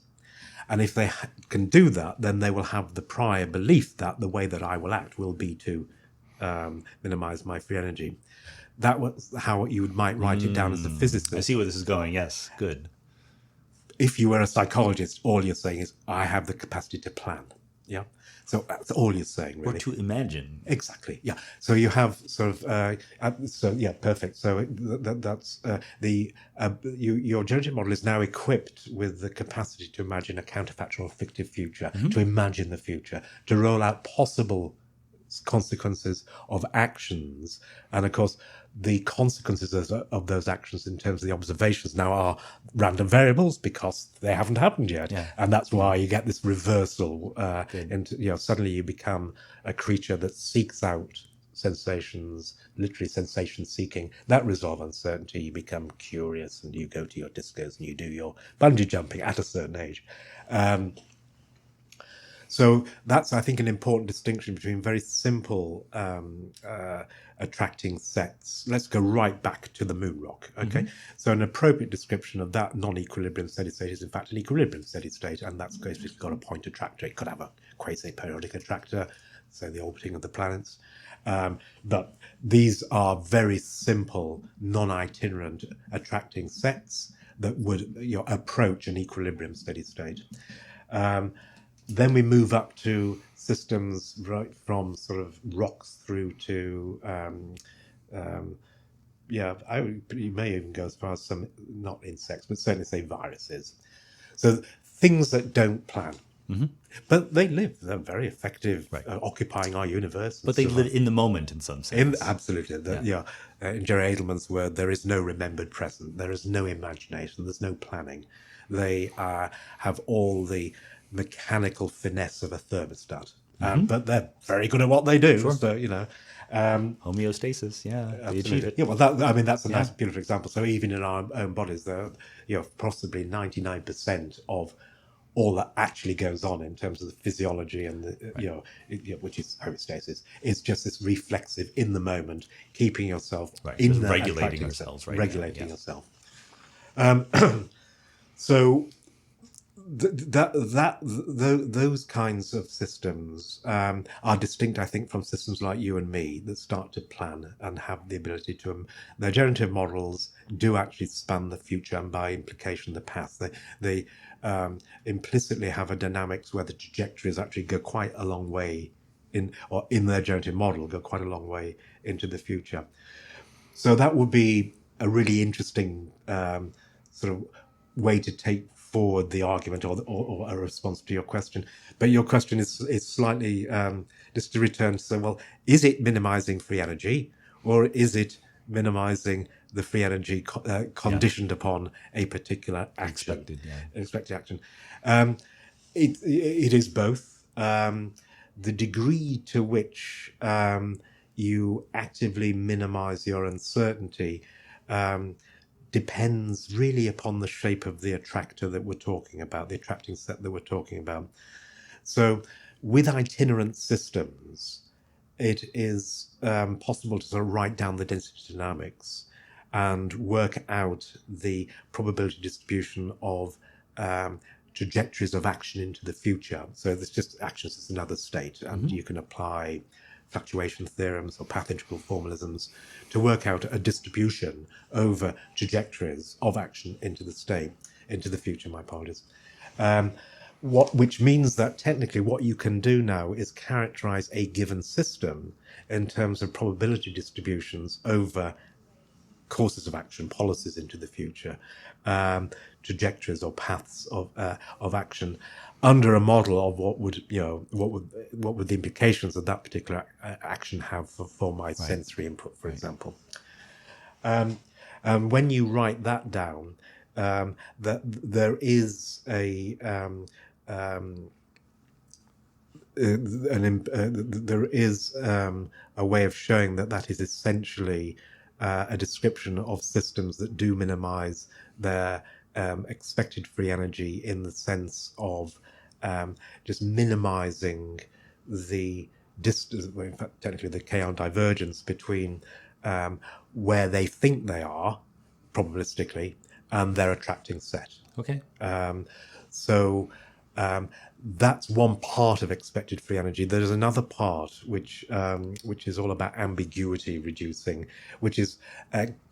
And if they can do that, then they will have the prior belief that the way that I will act will be to minimize my free energy. That was how you might write it down as a physicist. I see where this is going. Yes, good. If you were a psychologist, all you're saying is, I have the capacity to plan. Yeah. So that's all you're saying, really. Or to imagine. Exactly. Yeah. So you have sort of. Perfect. So that's your generative model is now equipped with the capacity to imagine a counterfactual fictive future, to imagine the future, to roll out possible consequences of actions, and of course the consequences of those actions in terms of the observations now are random variables because they haven't happened yet, and that's why you get this reversal, and suddenly you become a creature that seeks out sensations, literally sensation seeking that resolve uncertainty. You become curious and you go to your discos and you do your bungee jumping at a certain age. So that's, I think, an important distinction between very simple attracting sets. Let's go right back to the moon rock. Okay, so an appropriate description of that non-equilibrium steady state is in fact an equilibrium steady state, and that's basically got a point attractor. It could have a quasi-periodic attractor, so the orbiting of the planets. But these are very simple, non-itinerant attracting sets that would approach an equilibrium steady state. Then we move up to systems right from sort of rocks through to, you may even go as far as some, not insects, but certainly say viruses. So things that don't plan. But they live. They're very effective, occupying our universe. But they live in the moment in some sense. Absolutely. In Jerry Adelman's word, there is no remembered present. There is no imagination. There's no planning. They have all the mechanical finesse of a thermostat, but they're very good at what they do. Sure. So homeostasis, they achieve it. Yeah, well, that's a nice, beautiful example. So even in our own bodies, there, possibly 99% of all that actually goes on in terms of the physiology and the, which is homeostasis, is just this reflexive in the moment, keeping yourself in the regulating ourselves, regulating yourself. So those kinds of systems are distinct, I think, from systems like you and me that start to plan and have the ability to. Their generative models do actually span the future and, by implication, the past. They implicitly have a dynamics where the trajectories actually go quite a long way in their generative model, go quite a long way into the future. So that would be a really interesting sort of way to take forward the argument or a response to your question. But your question is slightly, just to return to say, well, is it minimizing free energy, or is it minimizing the free energy conditioned upon a particular action? Expected action. It is both. The degree to which you actively minimize your uncertainty depends really upon the shape of the attractor that we're talking about, the attracting set that we're talking about. So with itinerant systems, it is possible to sort of write down the density dynamics and work out the probability distribution of trajectories of action into the future. So there's just actions as another state, and you can apply fluctuation theorems or path integral formalisms to work out a distribution over trajectories of action into the future, my apologies. which means that technically what you can do now is characterize a given system in terms of probability distributions over courses of action, policies into the future, trajectories or paths of action, under a model of what would the implications of that particular action have for my sensory input, for example. When you write that down, that there is there is a way of showing that is essentially a description of systems that do minimize their expected free energy, in the sense of just minimizing the distance, well, in fact, technically the chaos divergence between where they think they are probabilistically and their attracting set. Okay. So that's one part of expected free energy. There's another part which is all about ambiguity reducing, which is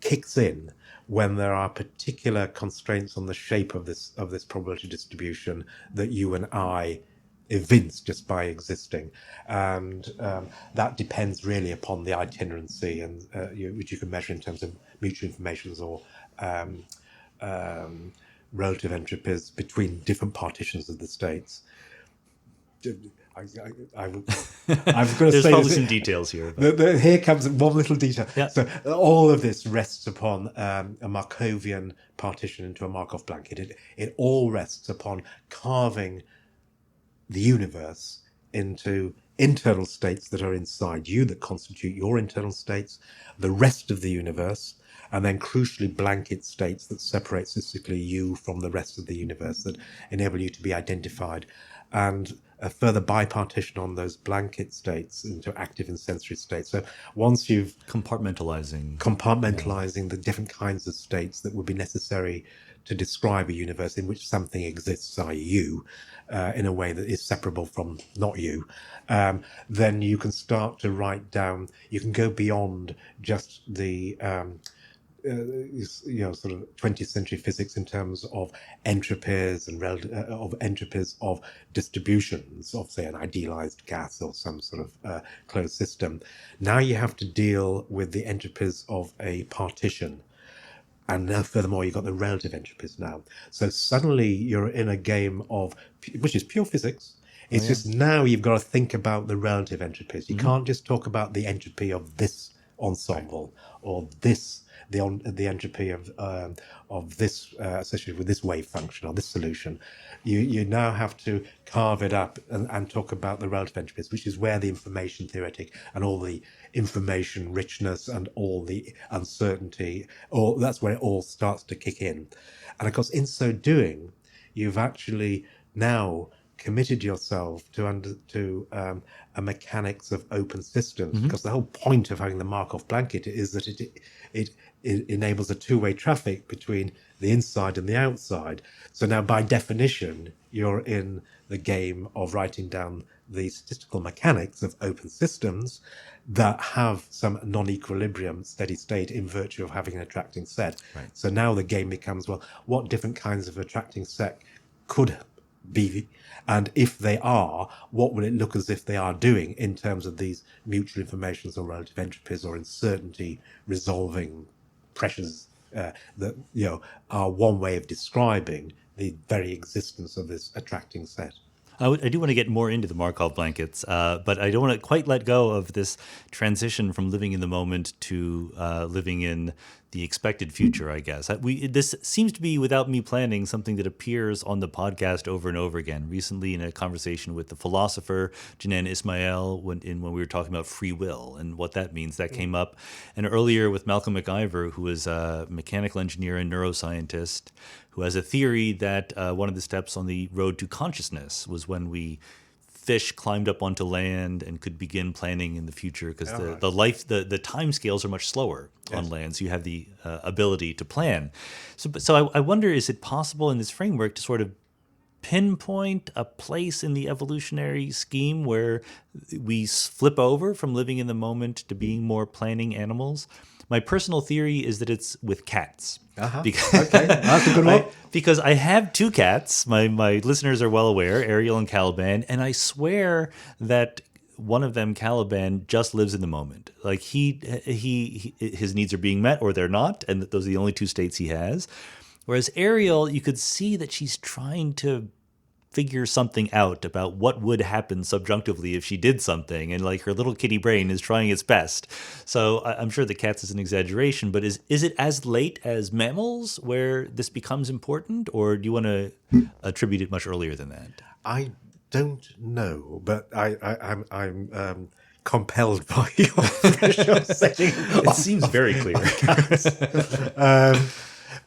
kicks in when there are particular constraints on the shape of this probability distribution that you and I evince just by existing, and that depends really upon the itinerancy, and which you can measure in terms of mutual informations or relative entropies between different partitions of the states. I'm going to There's say probably some details here. Here comes one little detail. Yeah. So all of this rests upon a Markovian partition into a Markov blanket. It all rests upon carving the universe into internal states that are inside you, that constitute your internal states, the rest of the universe, and then crucially blanket states that separate statistically you from the rest of the universe, that enable you to be identified, and a further bipartition on those blanket states into active and sensory states. So once you've Compartmentalizing the different kinds of states that would be necessary to describe a universe in which something exists, i.e. you, in a way that is separable from not you, then you can start to write down, you can go beyond just the sort of 20th century physics in terms of entropies and entropies of distributions of, say, an idealized gas or some sort of closed system. Now you have to deal with the entropies of a partition. And furthermore, you've got the relative entropies now. So suddenly you're in a game of, which is pure physics. It's just now you've got to think about the relative entropies. You can't just talk about the entropy of this ensemble or this, the entropy of this associated with this wave function or this solution. You now have to carve it up and talk about the relative entropies, which is where the information theoretic and all the information richness and all the uncertainty, that's where it all starts to kick in. And of course, in so doing, you've actually now committed yourself to a mechanics of open systems, because the whole point of having the Markov blanket is that it enables a two-way traffic between the inside and the outside. So now, by definition, you're in the game of writing down the statistical mechanics of open systems that have some non-equilibrium steady state in virtue of having an attracting set. Right. So now the game becomes, well, what different kinds of attracting set could be, and if they are, what will it look as if they are doing in terms of these mutual informations or relative entropies or uncertainty resolving pressures that are one way of describing the very existence of this attracting set. I do want to get more into the Markov blankets, but I don't want to quite let go of this transition from living in the moment to living in the expected future, I guess. This seems to be, without me planning, something that appears on the podcast over and over again. Recently, in a conversation with the philosopher Janan Ismail, when we were talking about free will and what that means, that came up. And earlier with Malcolm McIver, who is a mechanical engineer and neuroscientist, who has a theory that one of the steps on the road to consciousness was when fish climbed up onto land and could begin planning in the future, because the time scales are much slower on land, so you have the ability to plan. So I wonder, is it possible in this framework to sort of pinpoint a place in the evolutionary scheme where we flip over from living in the moment to being more planning animals? My personal theory is that it's with cats. Okay, that's a good one. Because I have two cats. My listeners are well aware, Ariel and Caliban, and I swear that one of them, Caliban, just lives in the moment. Like his needs are being met or they're not, and those are the only two states he has. Whereas Ariel, you could see that she's trying to figure something out about what would happen subjunctively if she did something, and like her little kitty brain is trying its best. So I'm sure the cats is an exaggeration, but is it as late as mammals where this becomes important, or do you want to attribute it much earlier than that? I don't know, but I'm compelled by your initial setting. It seems very clear.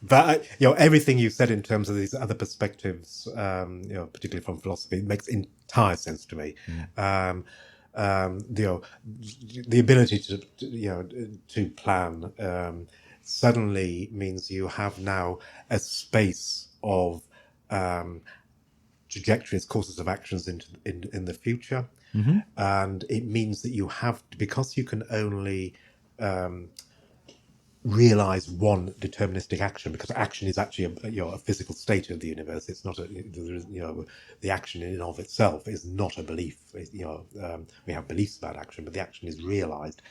But everything you said in terms of these other perspectives, particularly from philosophy, makes entire sense to me. The ability to plan suddenly means you have now a space of trajectories, courses of actions in the future, and it means that you have to, because you can only realize one deterministic action, because action is actually a physical state of the universe. It's not the action in and of itself is not a belief. We have beliefs about action, but the action is realized.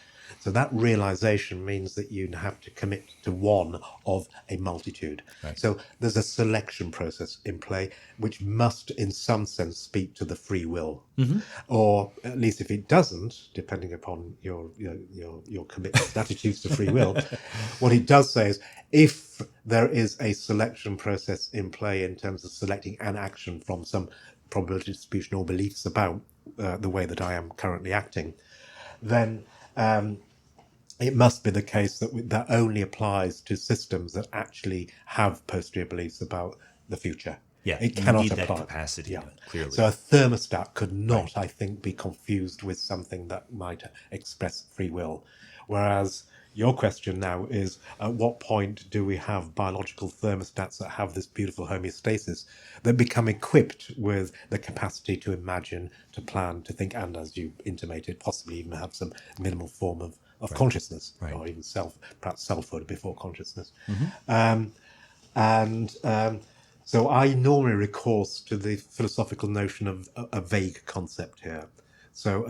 So that realization means that you have to commit to one of a multitude. Right. So there's a selection process in play, which must, in some sense, speak to the free will, or at least if it doesn't, depending upon your commitment and attitudes to free will, what it does say is, if there is a selection process in play in terms of selecting an action from some probability distribution or beliefs about the way that I am currently acting, then it must be the case that only applies to systems that actually have posterior beliefs about the future. Yeah, it cannot need apply. That capacity, clearly. So a thermostat could not, I think, be confused with something that might express free will. Whereas your question now is, at what point do we have biological thermostats that have this beautiful homeostasis that become equipped with the capacity to imagine, to plan, to think, and, as you intimated, possibly even have some minimal form of consciousness, or even perhaps selfhood before consciousness. So I normally recourse to the philosophical notion of a vague concept here. So,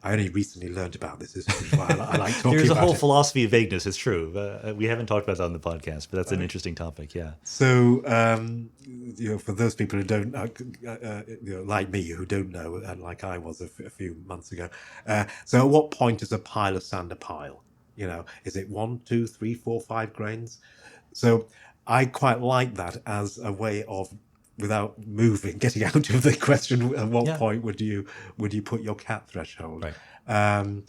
I only recently learned about this. This is why I like talking about it. There's a whole philosophy of vagueness, it's true. We haven't talked about that on the podcast, but that's an interesting topic, yeah. So, for those people who don't, like me, who don't know, and like I was a few months ago, so at what point is a pile of sand a pile? Is it 1, 2, 3, 4, 5 grains? So I quite like that as a way of, without moving, getting out of the question, at what point would you put your cat threshold? Right. And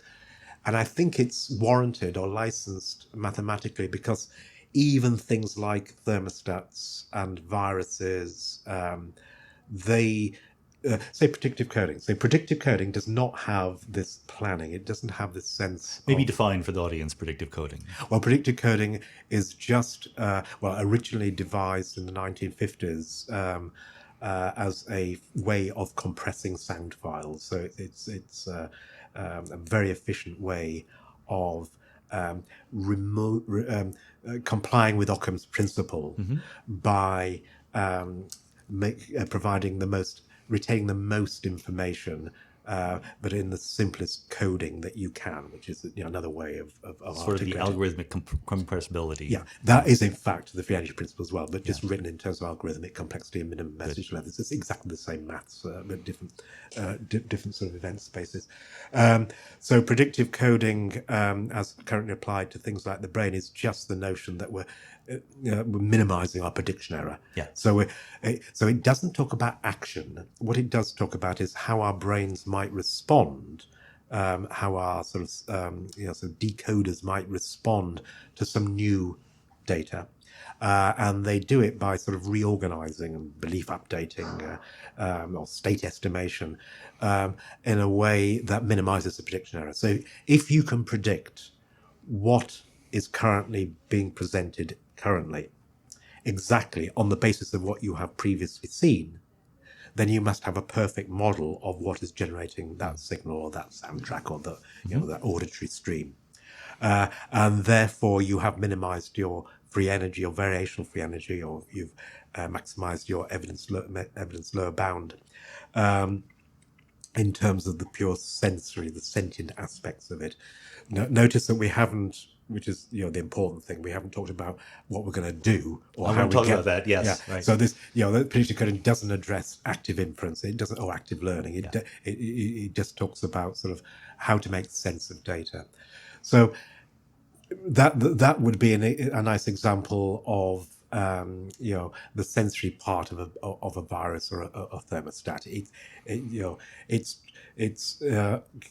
I think it's warranted or licensed mathematically, because even things like thermostats and viruses, they say predictive coding. So predictive coding does not have this planning. It doesn't have this sense. Maybe define for the audience predictive coding. Well, predictive coding is just originally devised in the 1950s as a way of compressing sound files. So it's a very efficient way of complying with Occam's principle by retaining the most information, but in the simplest coding that you can, which is another way of sort of the algorithmic compressibility. Yeah, that is in fact the free energy principle as well, but just written in terms of algorithmic complexity and minimum message lengths. It's exactly the same maths, but different sort of event spaces. So predictive coding, as currently applied to things like the brain, is just the notion that we're minimizing our prediction error. Yeah. So it doesn't talk about action. What it does talk about is how our brains might respond, how our sort of decoders might respond to some new data. And they do it by sort of reorganizing and belief updating or state estimation in a way that minimizes the prediction error. So if you can predict what is currently being presented exactly on the basis of what you have previously seen, then you must have a perfect model of what is generating that signal or that soundtrack or that auditory stream. And therefore you have minimized your free energy or variational free energy, or you've maximized your evidence lower bound. In terms of the pure sensory, the sentient aspects of it. Notice that we haven't, which is the important thing, we haven't talked about what we're going to do or I how want to we talk get about that. Yes, Yeah. right. So this, the predictive coding doesn't address active inference. It doesn't, or active learning. It just talks about sort of how to make sense of data. So that would be a nice example of the sensory part of a virus or a thermostat. It's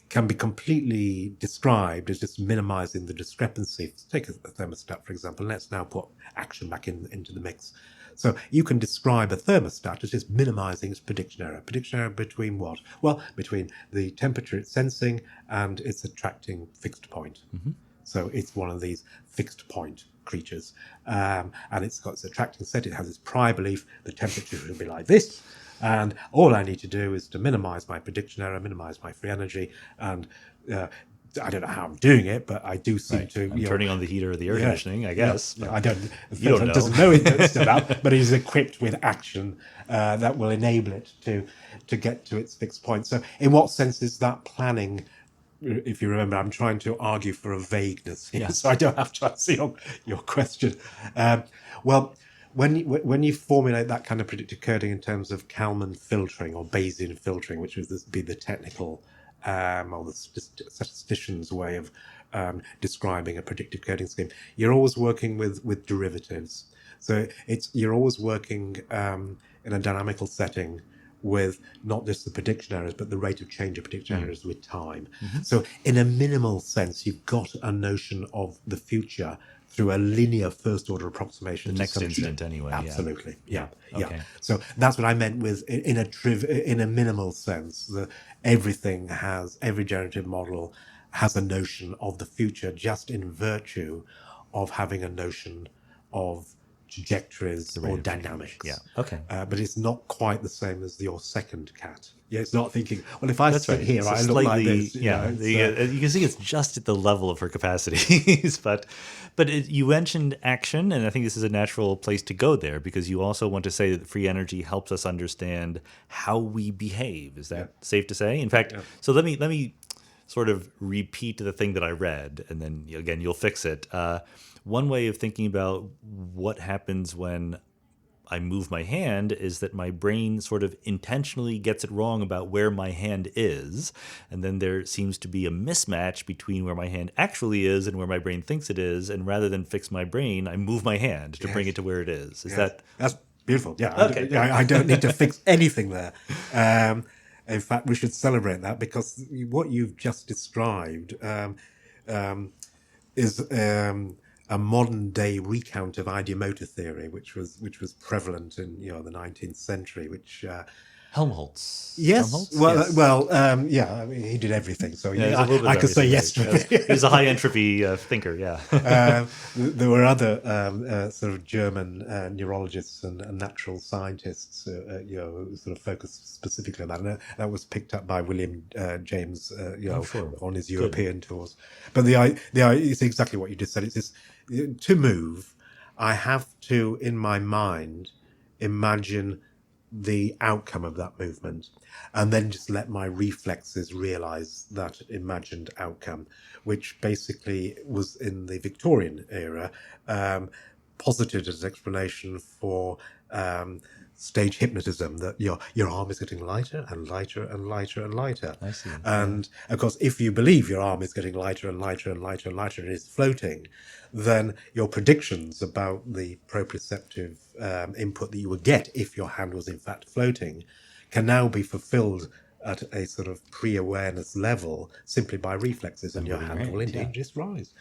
can be completely described as just minimizing the discrepancy. Take a thermostat, for example. Let's now put action back into the mix. So you can describe a thermostat as just minimizing its prediction error. Prediction error between what? Well, between the temperature it's sensing and its attracting fixed point. So it's one of these fixed point creatures. And it's got its attracting set. It has its prior belief the temperature should be like this. And all I need to do is to minimize my prediction error, minimize my free energy. And I don't know how I'm doing it, but I do seem to. I'm turning on the heater or the air conditioning, I guess. Yeah, I don't. You don't know. Doesn't know it that, but it is equipped with action that will enable it to get to its fixed point. So, in what sense is that planning? If you remember, I'm trying to argue for a vagueness here, so I don't have to answer your question. Well, when you formulate that kind of predictive coding in terms of Kalman filtering or Bayesian filtering, which would be the technical or the statistician's way of describing a predictive coding scheme, you're always working with derivatives. So you're always working in a dynamical setting with not just the prediction errors, but the rate of change of prediction errors with time. So in a minimal sense, you've got a notion of the future through a linear first order approximation. The next instant anyway. Absolutely. Yeah. Okay. So that's what I meant with in a minimal sense, that every generative model has a notion of the future just in virtue of having a notion of trajectories or dynamics. Yeah. Okay. But it's not quite the same as your second cat. Yeah, it's not thinking, well, if I sit here, It's I look slightly, like this. you can see it's just at the level of her capacities, but you mentioned action, and I think this is a natural place to go there because you also want to say that free energy helps us understand how we behave. Is that safe to say? In fact, so let me sort of repeat the thing that I read, and then again you'll fix it. One way of thinking about what happens when I move my hand is that my brain sort of intentionally gets it wrong about where my hand is. And then there seems to be a mismatch between where my hand actually is and where my brain thinks it is. And rather than fix my brain, I move my hand to bring it to where it is. That's beautiful. Yeah. Okay. I don't need to fix anything there. In fact, we should celebrate that because what you've just described is a modern day recount of ideomotor theory, which was prevalent in the 19th century, which Helmholtz. yes, Helmholtz? well, I mean, he did everything, so I could say yes to it. He was a high entropy thinker, There were other sort of German neurologists and natural scientists, who sort of focused specifically on that. And that was picked up by William James, on his European tours. But it's exactly what you just said. It's just to move, I have to, in my mind, imagine the outcome of that movement and then just let my reflexes realize that imagined outcome, which basically was in the Victorian era posited as an explanation for stage hypnotism, that your arm is getting lighter and lighter and lighter and lighter. I see. And of course, if you believe your arm is getting lighter and lighter and lighter and lighter and is floating, then your predictions about the proprioceptive input that you would get if your hand was in fact floating can now be fulfilled at a sort of pre-awareness level simply by reflexes, and your hand will indeed just rise.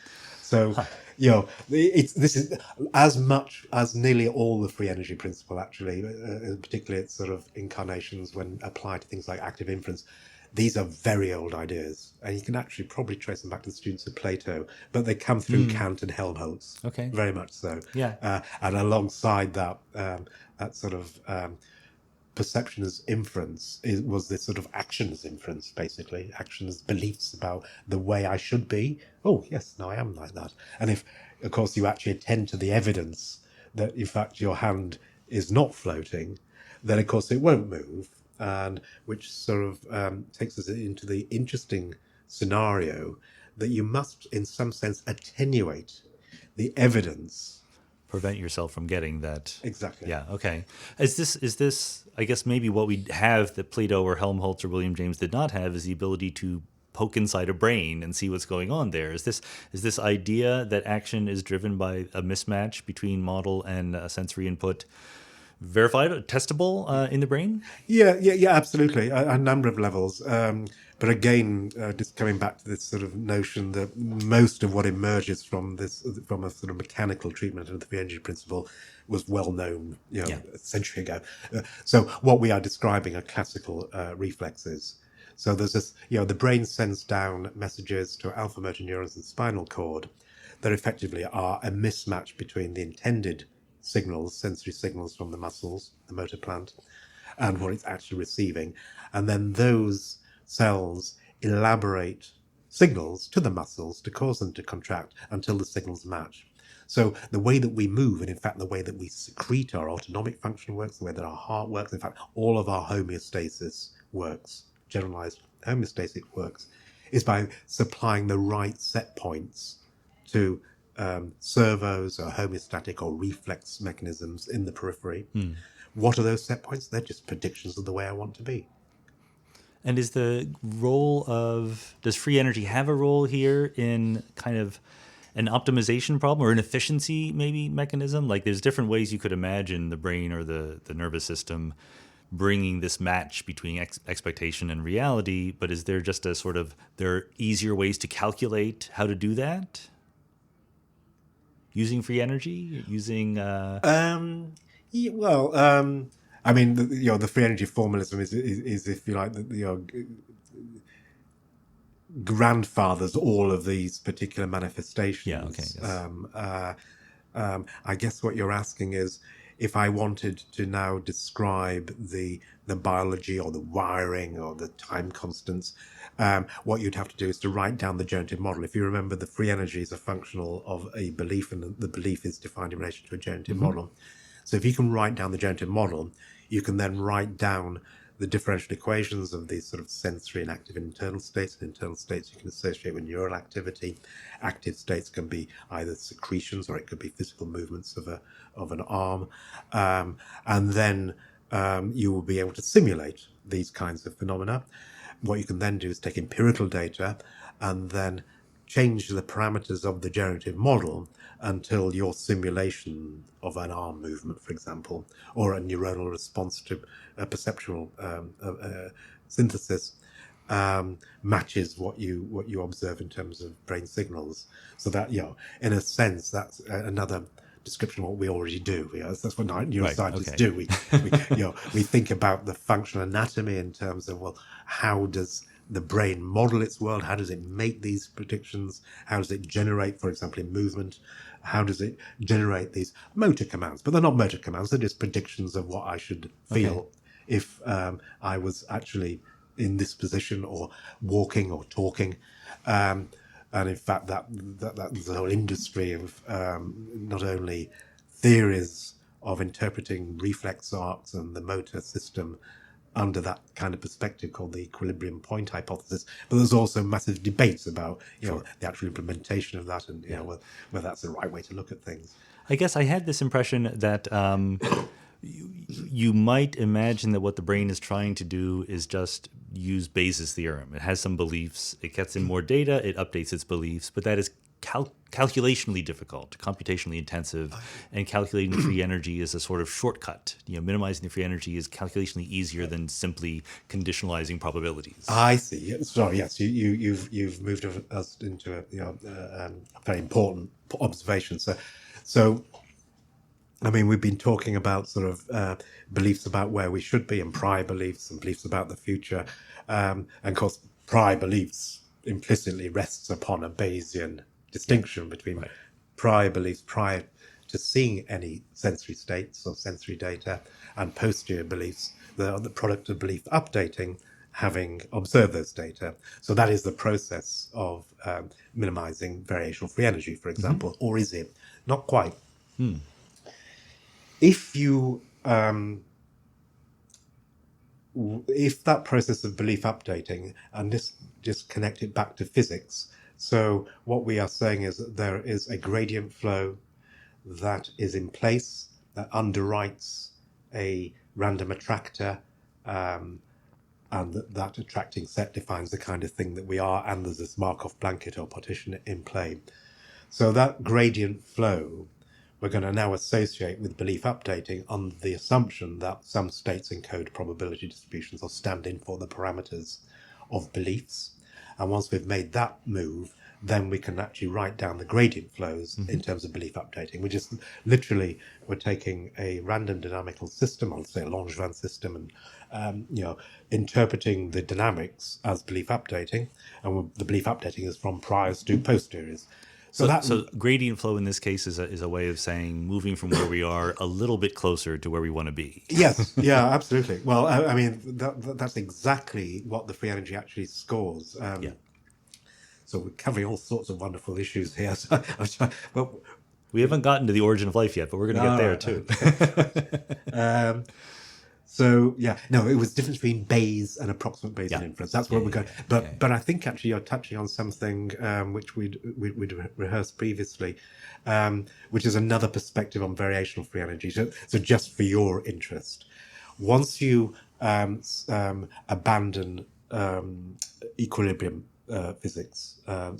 So, this is as much as nearly all the free energy principle, actually, particularly its sort of incarnations when applied to things like active inference. These are very old ideas, and you can actually probably trace them back to the students of Plato, but they come through Kant and Helmholtz. Okay. Very much so. Yeah. And alongside that, that sort of perception as inference was this sort of action as inference, basically. Action as beliefs about the way I should be. Oh, yes, no, I am like that. And if, of course, you actually attend to the evidence that, in fact, your hand is not floating, then, of course, it won't move. And which sort of takes us into the interesting scenario that you must, in some sense, attenuate the evidence. Prevent yourself from getting that. Exactly. Yeah. Okay. Is this? I guess maybe what we have that Plato or Helmholtz or William James did not have is the ability to poke inside a brain and see what's going on there. Is this idea that action is driven by a mismatch between model and sensory input verified, testable in the brain? Yeah, absolutely. A number of levels. But again, just coming back to this sort of notion that most of what emerges from a sort of mechanical treatment of the free energy principle was well known, a century ago. So what we are describing are classical reflexes. So there's this, the brain sends down messages to alpha motor neurons and spinal cord that effectively are a mismatch between the intended signals, sensory signals from the muscles, the motor plant, and what it's actually receiving. And then those cells elaborate signals to the muscles to cause them to contract until the signals match. So the way that we move, and in fact the way that we secrete our autonomic function works, the way that our heart works, in fact all of our homeostasis works, generalized homeostasis works, is by supplying the right set points to servos or homeostatic or reflex mechanisms in the periphery. What are those set points? They're just predictions of the way I want to be. And is the role does free energy have a role here in kind of an optimization problem or an efficiency maybe mechanism? Like there's different ways you could imagine the brain or the nervous system bringing this match between expectation and reality, but is there just there are easier ways to calculate how to do that? Using free energy? Using... Yeah, well, I mean, the free energy formalism is if you like, grandfathers all of these particular manifestations. Yeah, okay. Yes. I guess what you're asking is, if I wanted to now describe the biology or the wiring or the time constants, what you'd have to do is to write down the generative model. If you remember, the free energy is a functional of a belief, and the belief is defined in relation to a generative model. So if you can write down the generative model, you can then write down the differential equations of these sort of sensory and active and internal states. And internal states you can associate with neural activity. Active states can be either secretions or it could be physical movements of an arm. And then you will be able to simulate these kinds of phenomena. What you can then do is take empirical data and then change the parameters of the generative model until your simulation of an arm movement, for example, or a neuronal response to a perceptual synthesis matches what you observe in terms of brain signals. So that, in a sense, that's another description of what we already do. That's what neuroscientists do. We think about the functional anatomy in terms of, well, how does the brain model its world? How does it make these predictions? How does it generate, for example, in movement? How does it generate these motor commands? But they're not motor commands, they're just predictions of what I should feel if I was actually in this position or walking or talking. And in fact, there's a whole industry of not only theories of interpreting reflex arcs and the motor system under that kind of perspective called the equilibrium point hypothesis, but there's also massive debates about the actual implementation of that and whether that's the right way to look at things. I guess I had this impression that you might imagine that what the brain is trying to do is just use Bayes' theorem. It has some beliefs, it gets in more data, it updates its beliefs, but that is calculationally difficult, computationally intensive, and calculating the free energy is a sort of shortcut. Minimizing the free energy is calculationally easier than simply conditionalizing probabilities. I see. Sorry, yes, you've moved us into a very important observation. So, I mean, we've been talking about sort of beliefs about where we should be and prior beliefs and beliefs about the future. And of course, prior beliefs implicitly rests upon a Bayesian distinction between prior beliefs prior to seeing any sensory states or sensory data, and posterior beliefs, the product of belief updating, having observed those data. So that is the process of minimizing variational free energy, for example, or is it? Not quite. If you if that process of belief updating, and this just connect it back to physics. So what we are saying is that there is a gradient flow that is in place that underwrites a random attractor, and that attracting set defines the kind of thing that we are, and there's this Markov blanket or partition in play. So that gradient flow we're going to now associate with belief updating on the assumption that some states encode probability distributions or stand in for the parameters of beliefs. And once we've made that move, then we can actually write down the gradient flows in terms of belief updating. We just literally, we're taking a random dynamical system, I'll say a Langevin system, and interpreting the dynamics as belief updating. And the belief updating is from priors to posteriors. So gradient flow in this case is a way of saying moving from where we are a little bit closer to where we want to be. Yes, yeah, absolutely. Well, I mean, that's exactly what the free energy actually scores. So we're covering all sorts of wonderful issues here. But we haven't gotten to the origin of life yet, but we're going to get there too. So yeah, no, it was the difference between Bayes and approximate Bayesian inference. That's where we're going. But I think actually you're touching on something which we'd rehearsed previously, which is another perspective on variational free energy. So just for your interest, once you abandon equilibrium physics, I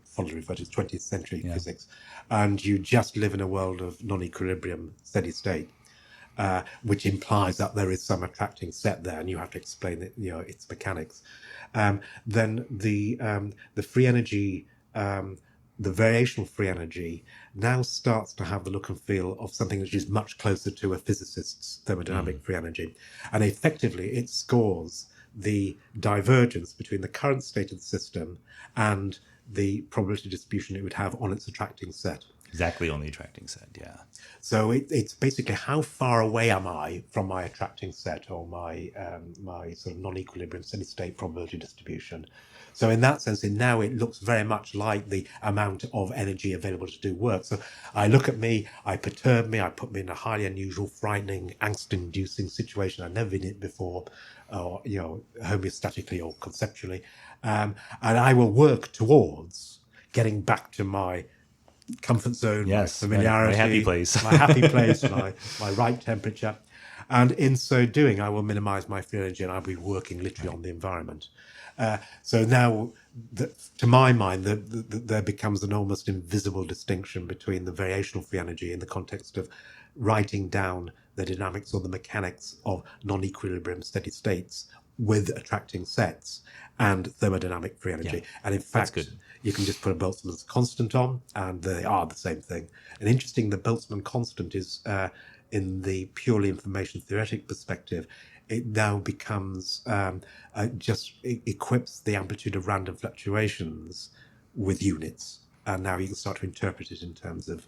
fondly refer to as 20th century physics, and you just live in a world of non-equilibrium steady state. Which implies that there is some attracting set there, and you have to explain it, its mechanics. Then the free energy, the variational free energy, now starts to have the look and feel of something which is much closer to a physicist's thermodynamic free energy, and effectively it scores the divergence between the current state of the system and the probability distribution it would have on its attracting set. Exactly on the attracting set, yeah. So it's basically how far away am I from my attracting set or my sort of non-equilibrium steady state probability distribution. So in that sense, now it looks very much like the amount of energy available to do work. So I look at me, I perturb me, I put me in a highly unusual, frightening, angst-inducing situation I've never been in it or homeostatically or conceptually, and I will work towards getting back to my comfort zone, my familiarity, my happy place, my right temperature, and in so doing, I will minimize my free energy, and I'll be working literally on the environment. So now, to my mind, there becomes an almost invisible distinction between the variational free energy in the context of writing down the dynamics or the mechanics of non-equilibrium steady states with attracting sets and thermodynamic free energy. And in fact, you can just put a Boltzmann's constant on, and they are the same thing. And interesting, the Boltzmann constant is, in the purely information theoretic perspective, it now becomes it equips the amplitude of random fluctuations with units, and now you can start to interpret it in terms of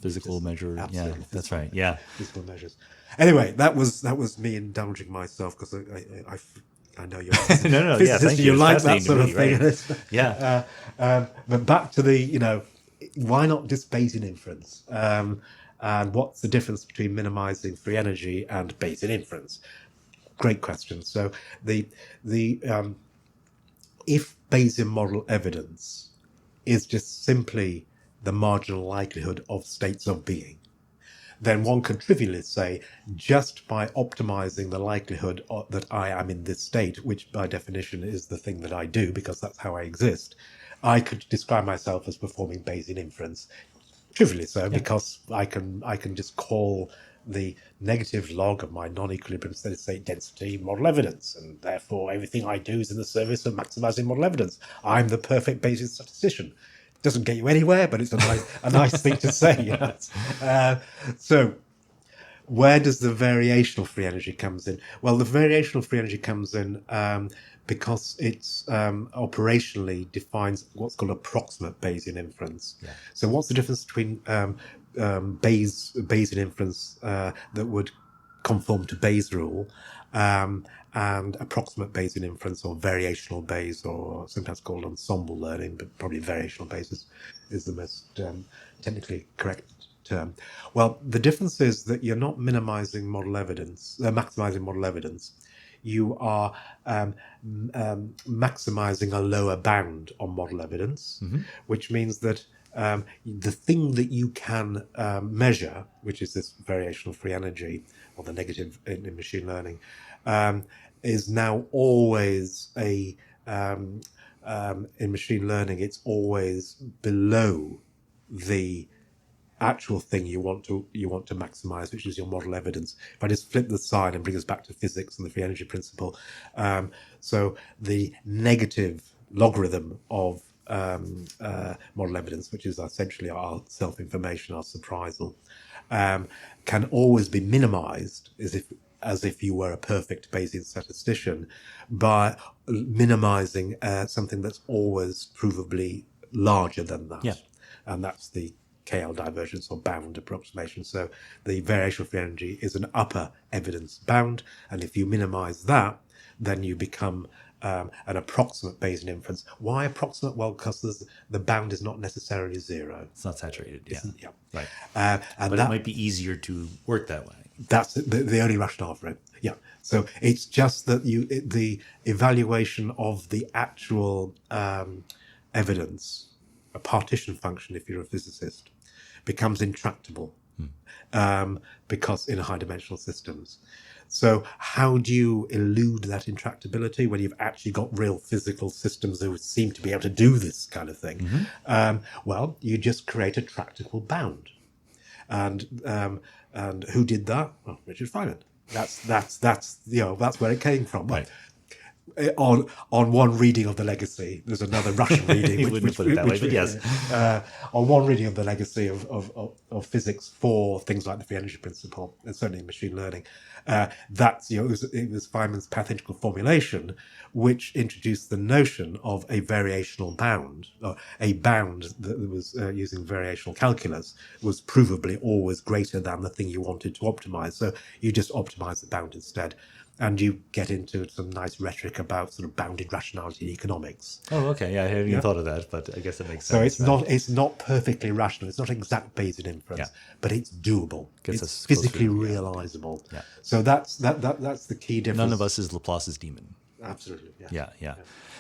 physical measure. Yeah, that's right. Yeah, physical measures. Anyway, that was me indulging myself, because I know you're no, yeah, thank you. You like that sort of thing. Right? Yeah. But back to the, why not just Bayesian inference? And what's the difference between minimizing free energy and Bayesian inference? Great question. So if Bayesian model evidence is just simply the marginal likelihood of states of being, then one could trivially say, just by optimizing the likelihood that I am in this state, which by definition is the thing that I do because that's how I exist, I could describe myself as performing Bayesian inference. Trivially so, because I can just call the negative log of my non-equilibrium steady state density model evidence, and therefore everything I do is in the service of maximizing model evidence. I'm the perfect Bayesian statistician. Doesn't get you anywhere, but it's a nice thing to say. So where does the variational free energy comes in? Well, the variational free energy comes in because it's operationally defines what's called approximate Bayesian inference. So what's the difference between Bayesian inference that would conform to Bayes' rule, and approximate Bayesian inference, or variational Bayes, or sometimes called ensemble learning, but probably variational Bayes is the most technically correct term. Well, the difference is that you're not maximizing model evidence. You are maximizing a lower bound on model evidence, which means that the thing that you can measure, which is this variational free energy, or the negative in machine learning, is now always in machine learning, it's always below the actual thing you want to maximize, which is your model evidence. If I just flip the side and bring us back to physics and the free energy principle, so the negative logarithm of model evidence, which is essentially our self-information, our surprisal, can always be minimized as if you were a perfect Bayesian statistician, by minimizing something that's always provably larger than that. Yeah. And that's the KL divergence, or bound approximation. So the variational free energy is an upper evidence bound, and if you minimize that, then you become an approximate Bayesian inference. Why approximate? Well, because the bound is not necessarily zero. It's not saturated. Yeah. Right. And but that it might be easier to work that way. That's the only rationale for it. Yeah. So it's just that the evaluation of the actual evidence, a partition function, if you're a physicist, becomes intractable because in high dimensional systems. So how do you elude that intractability when you've actually got real physical systems that seem to be able to do this kind of thing? Well, you just create a tractable bound. And who did that? Well, Richard Feynman. That's where it came from. Right. On one reading of the Legacy, there's another Russian reading. You wouldn't put it that way, but yes. On one reading of the Legacy of physics for things like the free energy principle, and certainly in machine learning, it was Feynman's pathological formulation which introduced the notion of a variational bound, or a bound that was using variational calculus was provably always greater than the thing you wanted to optimize. So you just optimize the bound instead. And you get into some nice rhetoric about sort of bounded rationality in economics. Oh, okay. Yeah, I hadn't even thought of that, but I guess it makes sense. So it's not perfectly rational. It's not exact Bayesian inference, but it's doable. It's physically realizable. Yeah. So that's the key difference. None of us is Laplace's demon. Absolutely. Yeah.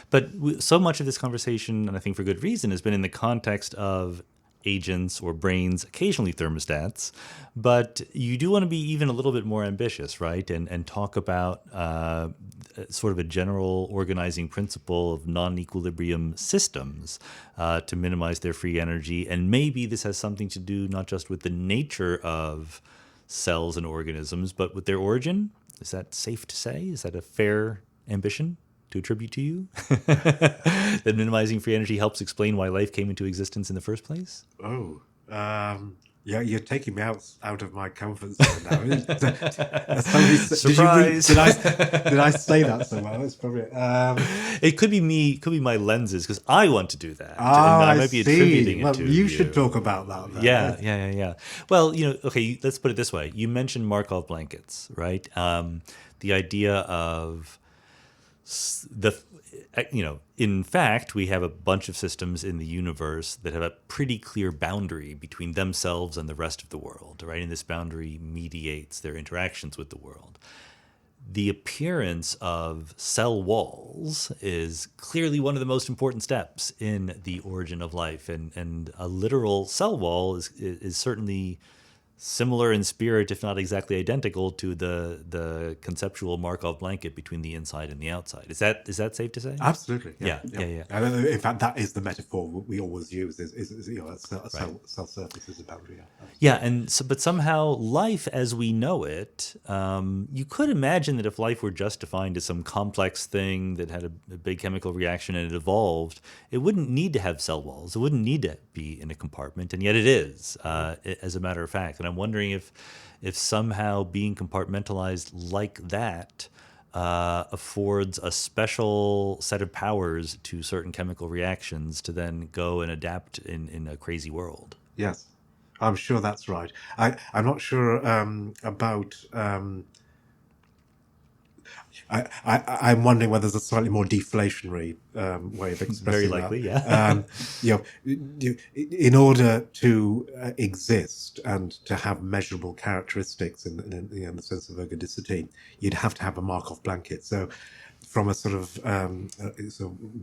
But so much of this conversation, and I think for good reason, has been in the context of agents or brains, occasionally thermostats, but you do want to be even a little bit more ambitious, right? And talk about sort of a general organizing principle of non-equilibrium systems to minimize their free energy. And maybe this has something to do not just with the nature of cells and organisms, but with their origin. Is that safe to say? Is that a fair ambition to attribute to you? That minimizing free energy helps explain why life came into existence in the first place? Yeah, you're taking me out of my comfort zone now. Surprise! Did I say that so well? It's probably it could be me. Could be my lenses, because I want to do that. And I might be see. attributing it Well, to you should talk about that then. Yeah. Well, okay. Let's put it this way. You mentioned Markov blankets, right? The idea of in fact, we have a bunch of systems in the universe that have a pretty clear boundary between themselves and the rest of the world, right? And this boundary mediates their interactions with the world. The appearance of cell walls is clearly one of the most important steps in the origin of life, and a literal cell wall is certainly similar in spirit, if not exactly identical, to the conceptual Markov blanket between the inside and the outside. Is that safe to say? Absolutely. Yeah. In fact, that is the metaphor we always use. Is a cell surface is a boundary. But somehow life as we know it, you could imagine that if life were just defined as some complex thing that had a big chemical reaction and it evolved, it wouldn't need to have cell walls. It wouldn't need to be in a compartment, and yet it is, as a matter of fact. And I'm wondering if somehow being compartmentalized like that affords a special set of powers to certain chemical reactions to then go and adapt in a crazy world. Yes. I'm sure that's right. I'm not sure about. I'm wondering whether there's a slightly more deflationary way of Very expressing that. likely, yeah. In order to exist and to have measurable characteristics in the sense of ergodicity, you'd have to have a Markov blanket. So, from a sort of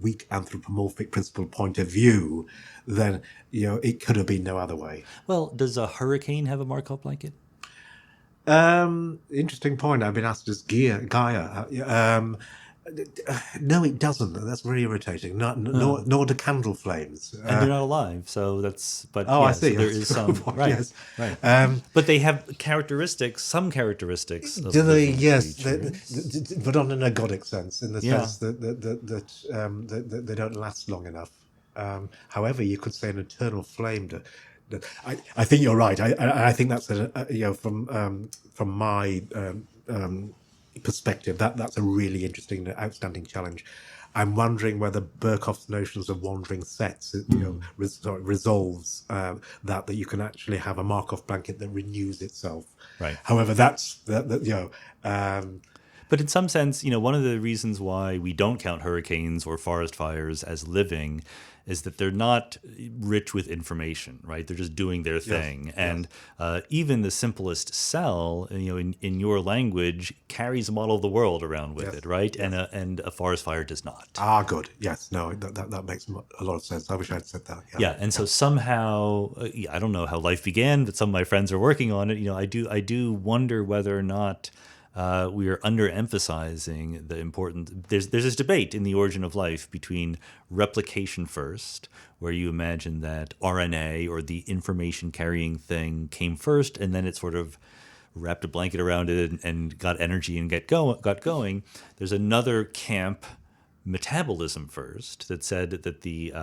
weak anthropomorphic principle point of view, then it could have been no other way. Well, does a hurricane have a Markov blanket? Interesting point. I've been asked as Gaia. No, it doesn't. That's very irritating. Nor do candle flames. And they're not alive, so that's. But I yeah, see. so there That's is a some good point, right, yes. right. But they have characteristics, some characteristics. Of Do they? living Yes, creatures. but on an ergodic sense, in the Yeah. sense that they don't last long enough. However, you could say an eternal flame. I think you're right. I think that's from my perspective, that's a really interesting, outstanding challenge. I'm wondering whether Birkhoff's notions of wandering sets, resolves that you can actually have a Markov blanket that renews itself. Right. However, But in some sense, one of the reasons why we don't count hurricanes or forest fires as living is that they're not rich with information, right? They're just doing their thing. Yes, and even the simplest cell, in your language, carries a model of the world around with it, right? Yes. And a forest fire does not. Good. Yes. No, that makes a lot of sense. I wish I'd said that. Yeah, and so somehow, I don't know how life began, but some of my friends are working on it. I do wonder whether or not we are underemphasizing the importance. There's this debate in The Origin of Life between replication first, where you imagine that RNA or the information carrying thing came first, and then it sort of wrapped a blanket around it and got energy and got going. There's another camp, metabolism first, that said that the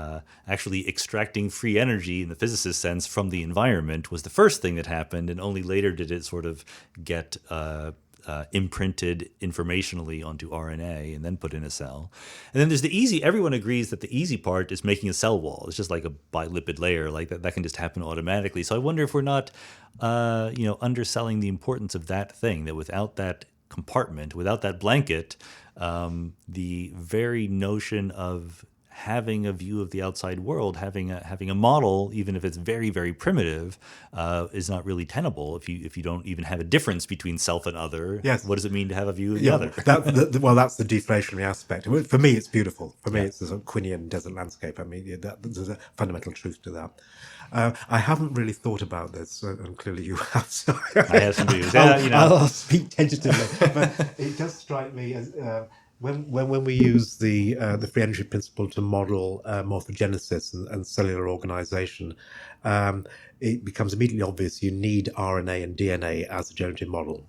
actually extracting free energy in the physicist sense from the environment was the first thing that happened, and only later did it sort of get imprinted informationally onto RNA and then put in a cell. And then there's the easy, everyone agrees that the easy part is making a cell wall. It's just like a bilipid layer, like that can just happen automatically. So I wonder if we're not, underselling the importance of that thing, that without that compartment, without that blanket, the very notion of having a view of the outside world, having a model, even if it's very, very primitive, is not really tenable. If you don't even have a difference between self and other, Yes. what does it mean to have a view of the other? That's the deflationary aspect. For me, it's beautiful. For me, it's the sort of Quinian desert landscape. I mean, there's a fundamental truth to that. I haven't really thought about this, and clearly you have. So I have some views. I'll speak tentatively, but it does strike me as when we use the free energy principle to model morphogenesis and cellular organization, it becomes immediately obvious you need RNA and DNA as a generative model.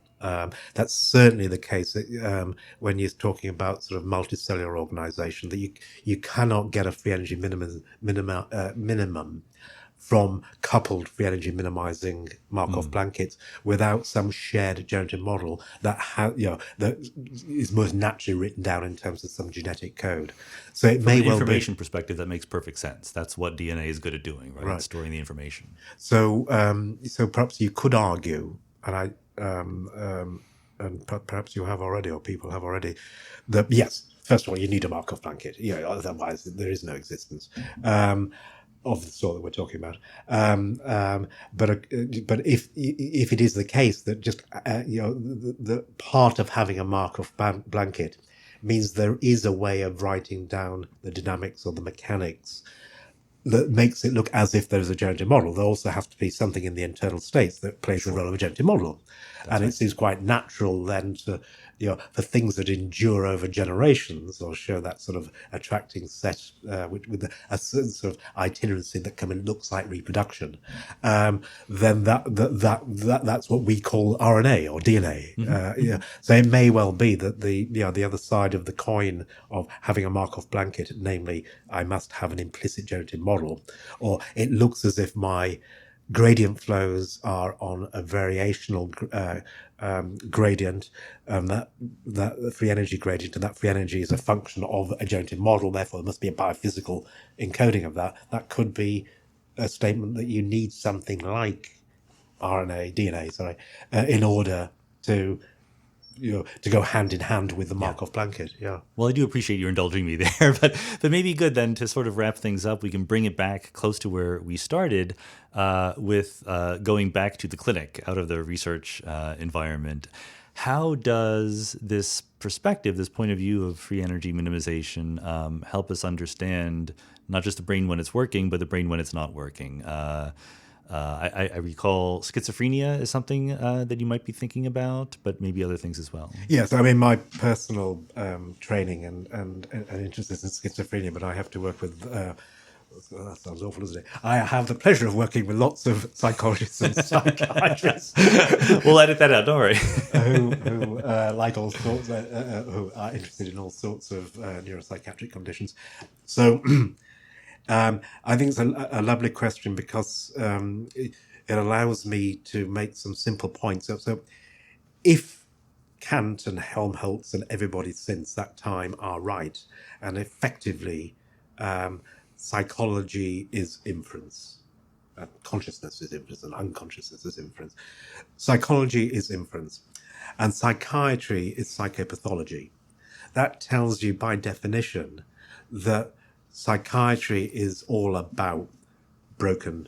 That's certainly the case when you're talking about sort of multicellular organization, that you cannot get a free energy minimum from coupled free energy minimizing Markov blankets without some shared generative model that that is most naturally written down in terms of some genetic code. So it may From an well information be. perspective, that makes perfect sense. That's what DNA is good at doing, right? Right. Storing the information. So perhaps you could argue, and perhaps you have already, or people have already, that yes, first of all, you need a Markov blanket. Otherwise there is no existence. Of the sort that we're talking about, but if it is the case that just the part of having a Markov blanket means there is a way of writing down the dynamics or the mechanics that makes it look as if there is a generative model, there also has to be something in the internal states that plays the role of a generative model. And it seems quite natural then to, for things that endure over generations or show that sort of attracting set with a certain sort of itinerancy that looks like reproduction, then that's what we call RNA or DNA. So it may well be that the other side of the coin of having a Markov blanket, namely, I must have an implicit generative model, or it looks as if my gradient flows are on a variational gradient, that free energy gradient, and that free energy is a function of a generative model, therefore there must be a biophysical encoding of that. That could be a statement that you need something like DNA, in order to to go hand in hand with the Markov blanket. Yeah. Well, I do appreciate you indulging me there, but maybe good then to sort of wrap things up. We can bring it back close to where we started with going back to the clinic, out of the research environment. How does this perspective, this point of view of free energy minimization, help us understand not just the brain when it's working, but the brain when it's not working? I recall schizophrenia is something that you might be thinking about, but maybe other things as well. Yes, I mean, my personal training and interest is in schizophrenia, but I have to work with. That sounds awful, doesn't it? I have the pleasure of working with lots of psychologists and psychiatrists We'll edit that out. Don't worry. who like all sorts, who are interested in all sorts of neuropsychiatric conditions. So. I think it's a lovely question because it allows me to make some simple points. So if Kant and Helmholtz and everybody since that time are right, and effectively psychology is inference, consciousness is inference, and unconsciousness is inference. Psychology is inference, and psychiatry is psychopathology. That tells you by definition that psychiatry is all about broken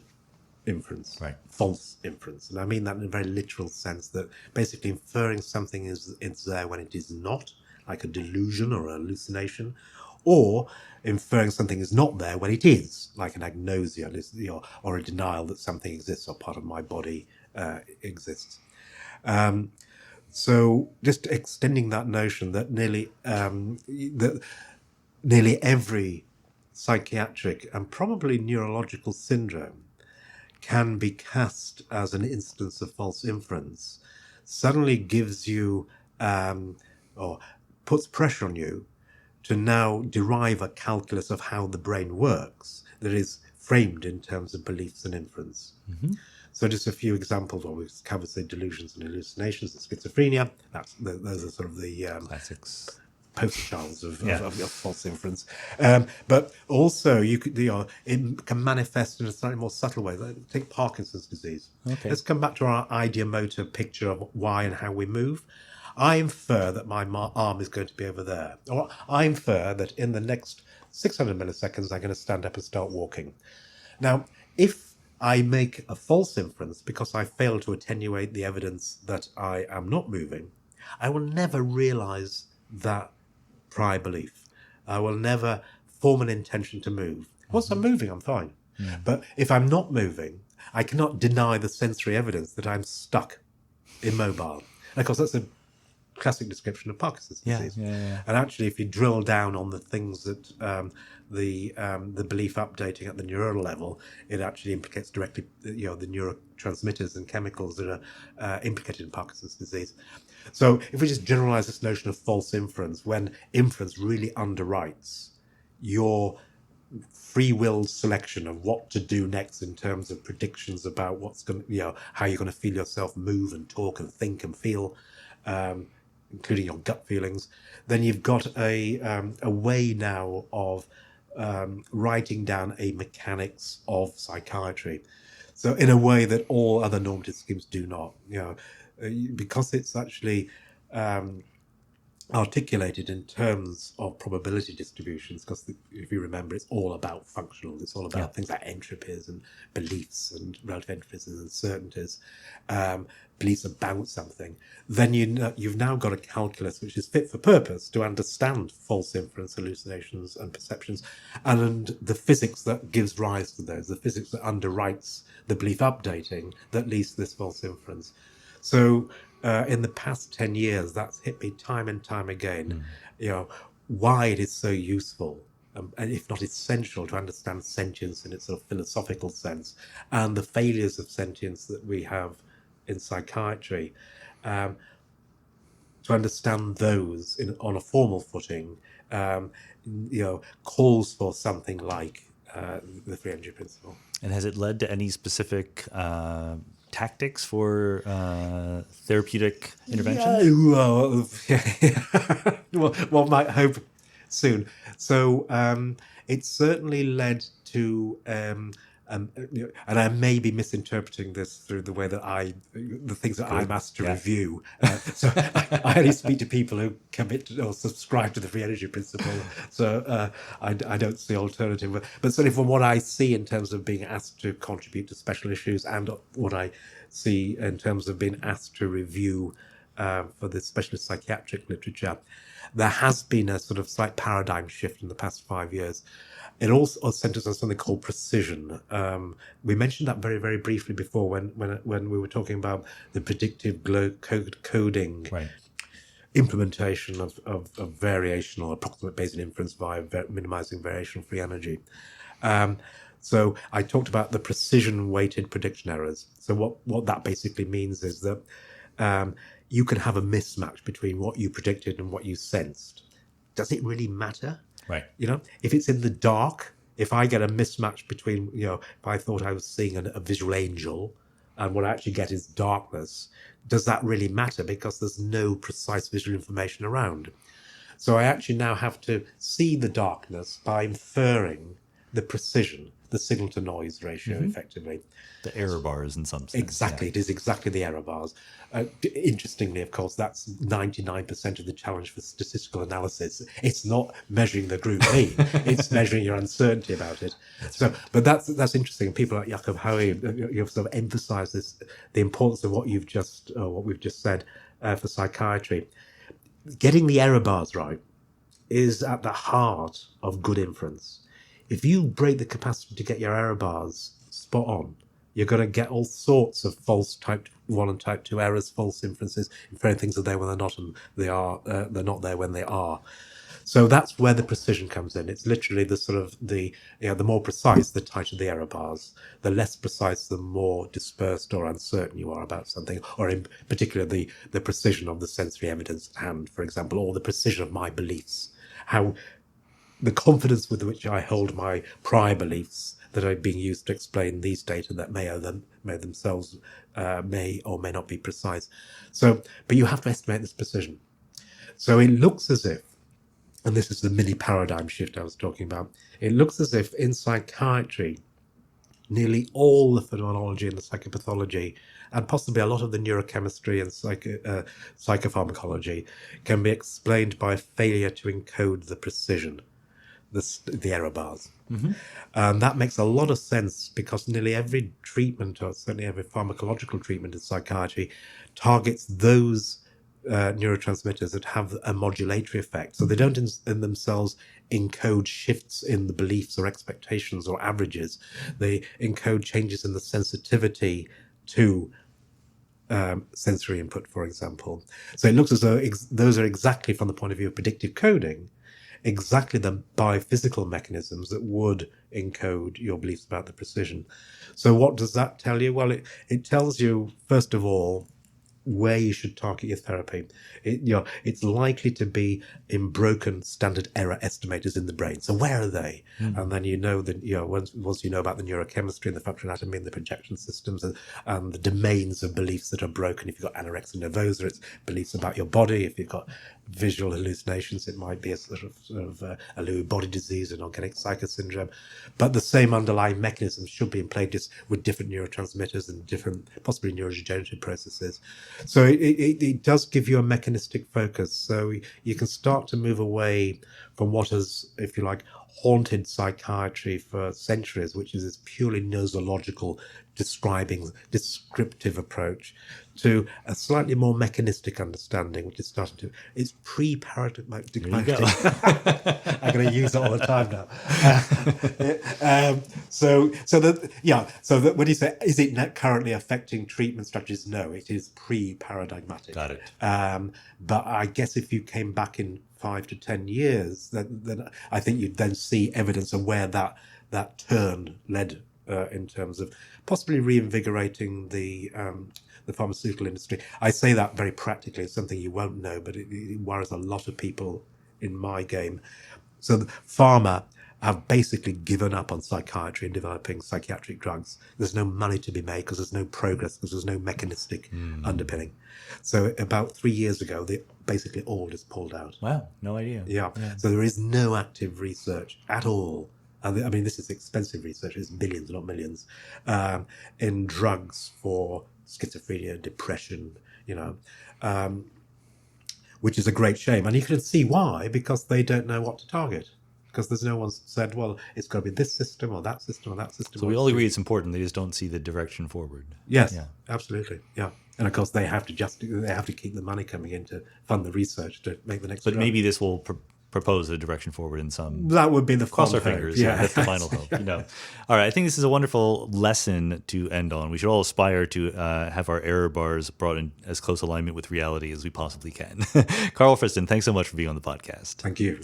inference, Right. false inference. And I mean that in a very literal sense, that basically inferring something is there when it is not, like a delusion or a hallucination, or inferring something is not there when it is, like an agnosia or a denial that something exists or part of my body exists. So just extending that notion that nearly every psychiatric and probably neurological syndrome can be cast as an instance of false inference suddenly gives you or puts pressure on you to now derive a calculus of how the brain works that is framed in terms of beliefs and inference. Mm-hmm. So just a few examples. Well, we've covered, say, delusions and hallucinations and schizophrenia. Those are sort of the Classics. poster childs of false inference. But also, it can manifest in a slightly more subtle way. Take Parkinson's disease. Okay. Let's come back to our ideomotor picture of why and how we move. I infer that my arm is going to be over there. Or I infer that in the next 600 milliseconds, I'm going to stand up and start walking. Now, if I make a false inference because I fail to attenuate the evidence that I am not moving, I will never realize that prior belief. I will never form an intention to move. Once I'm moving, I'm fine. Mm. But if I'm not moving, I cannot deny the sensory evidence that I'm stuck, immobile. And of course, that's a classic description of Parkinson's disease. Yeah. And actually, if you drill down on the things that the belief updating at the neural level, it actually implicates directly the neurotransmitters and chemicals that are implicated in Parkinson's disease. So if we just generalize this notion of false inference, when inference really underwrites your free-willed selection of what to do next in terms of predictions about what's going to, how you're going to feel yourself move and talk and think and feel, including your gut feelings, then you've got a way now of writing down a mechanics of psychiatry. So in a way that all other normative schemes do not, because it's actually articulated in terms of probability distributions, because if you remember, it's all about functional, it's all about things like entropies and beliefs and relative entropies and uncertainties, beliefs about something, then you've now got a calculus which is fit for purpose to understand false inference, hallucinations and perceptions, and the physics that gives rise to those, the physics that underwrites the belief updating that leads to this false inference. So in the past 10 years, that's hit me time and time again, why it is so useful, and if not essential, to understand sentience in its sort of philosophical sense, and the failures of sentience that we have in psychiatry. To understand those on a formal footing, calls for something like the free energy principle. And has it led to any specific tactics for therapeutic interventions? Well, one might hope soon. So it's certainly led to And I may be misinterpreting this through the way that the things that I'm asked to review. So I only speak to people who commit to, or subscribe to the free energy principle. So I don't see alternative. But certainly from what I see in terms of being asked to contribute to special issues, and what I see in terms of being asked to review for the specialist psychiatric literature, there has been a sort of slight paradigm shift in the past 5 years. It also centers on something called precision. We mentioned that very, very briefly before when we were talking about the predictive coding implementation of variation or approximate Bayesian inference via minimizing variation-free energy. So I talked about the precision-weighted prediction errors. So what that basically means is that you can have a mismatch between what you predicted and what you sensed. Does it really matter? Right. If it's in the dark, if I get a mismatch between, if I thought I was seeing a visual angel and what I actually get is darkness, does that really matter? Because there's no precise visual information around. So I actually now have to see the darkness by inferring the precision, the signal to noise ratio, effectively. The error bars in some sense. Exactly. Yeah. It is exactly the error bars. Interestingly, of course, that's 99% of the challenge for statistical analysis. It's not measuring the group mean; it's measuring your uncertainty about it. But that's interesting. People like Jakob Howie, you've sort of emphasised this, the importance of what we've just said for psychiatry. Getting the error bars right is at the heart of good inference. If you break the capacity to get your error bars spot on, you're going to get all sorts of false type 1 and type 2 errors, false inferences, inferring things are there when they're not, and they're not there when they are. So that's where the precision comes in. It's literally the sort of the more precise, the tighter the error bars. The less precise, the more dispersed or uncertain you are about something, or in particular the precision of the sensory evidence at hand, for example, or the precision of my beliefs. How the confidence with which I hold my prior beliefs that are being used to explain these data that may themselves may or may not be precise. So, but you have to estimate this precision. So it looks as if, and this is the mini paradigm shift I was talking about, it looks as if in psychiatry, nearly all the phenomenology and the psychopathology, and possibly a lot of the neurochemistry and psychopharmacology, can be explained by failure to encode the precision, the error bars. And that makes a lot of sense because nearly every treatment, or certainly every pharmacological treatment in psychiatry, targets those neurotransmitters that have a modulatory effect. So they don't in themselves encode shifts in the beliefs or expectations or averages. They encode changes in the sensitivity to sensory input, for example. So it looks as though those are exactly, from the point of view of predictive coding, exactly the biophysical mechanisms that would encode your beliefs about the precision. So what does that tell you? Well, it tells you, first of all, where you should target your therapy. It's likely to be in broken standard error estimators in the brain. So where are they? And then once you know about the neurochemistry and the functional anatomy and the projection systems and the domains of beliefs that are broken. If you've got anorexia nervosa, it's beliefs about your body. If you've got visual hallucinations, it might be a sort of a Lewy body disease, an organic psychosyndrome. But the same underlying mechanisms should be in play just with different neurotransmitters and different, possibly neurodegenerative processes. So it does give you a mechanistic focus. So you can start to move away from what has, if you like, haunted psychiatry for centuries, which is this purely nosological, descriptive approach, to a slightly more mechanistic understanding, which is starting to, it's pre-paradigmatic. I'm going to use it all the time now. So that when you say, is it currently affecting treatment strategies? No, it is pre-paradigmatic. Got it. But I guess if you came back in 5 to 10 years, then I think you'd then see evidence of where that turn led in terms of possibly reinvigorating the pharmaceutical industry. I say that very practically. It's something you won't know, but it worries a lot of people in my game. So the pharma have basically given up on psychiatry and developing psychiatric drugs. There's no money to be made because there's no progress, because there's no mechanistic underpinning. So about 3 years ago, they basically all just pulled out. Wow, no idea. Yeah. So there is no active research at all and I mean, this is expensive research, it's billions, not millions, in drugs for schizophrenia, depression, you know, which is a great shame. And you can see why, because they don't know what to target. Because there's no one said, well, it's got to be this system or that system or that system. So we all agree it's important. They just don't see the direction forward. Yes, Yeah. absolutely. Yeah. And of course, they have to keep the money coming in to fund the research to make the next. But drug. maybe this will propose a direction forward in some. That would be the cross our hope. fingers. Yeah, that's the final hope. You know. All right, I think this is a wonderful lesson to end on. We should all aspire to have our error bars brought in as close alignment with reality as we possibly can. Karl Friston, thanks so much for being on the podcast. Thank you.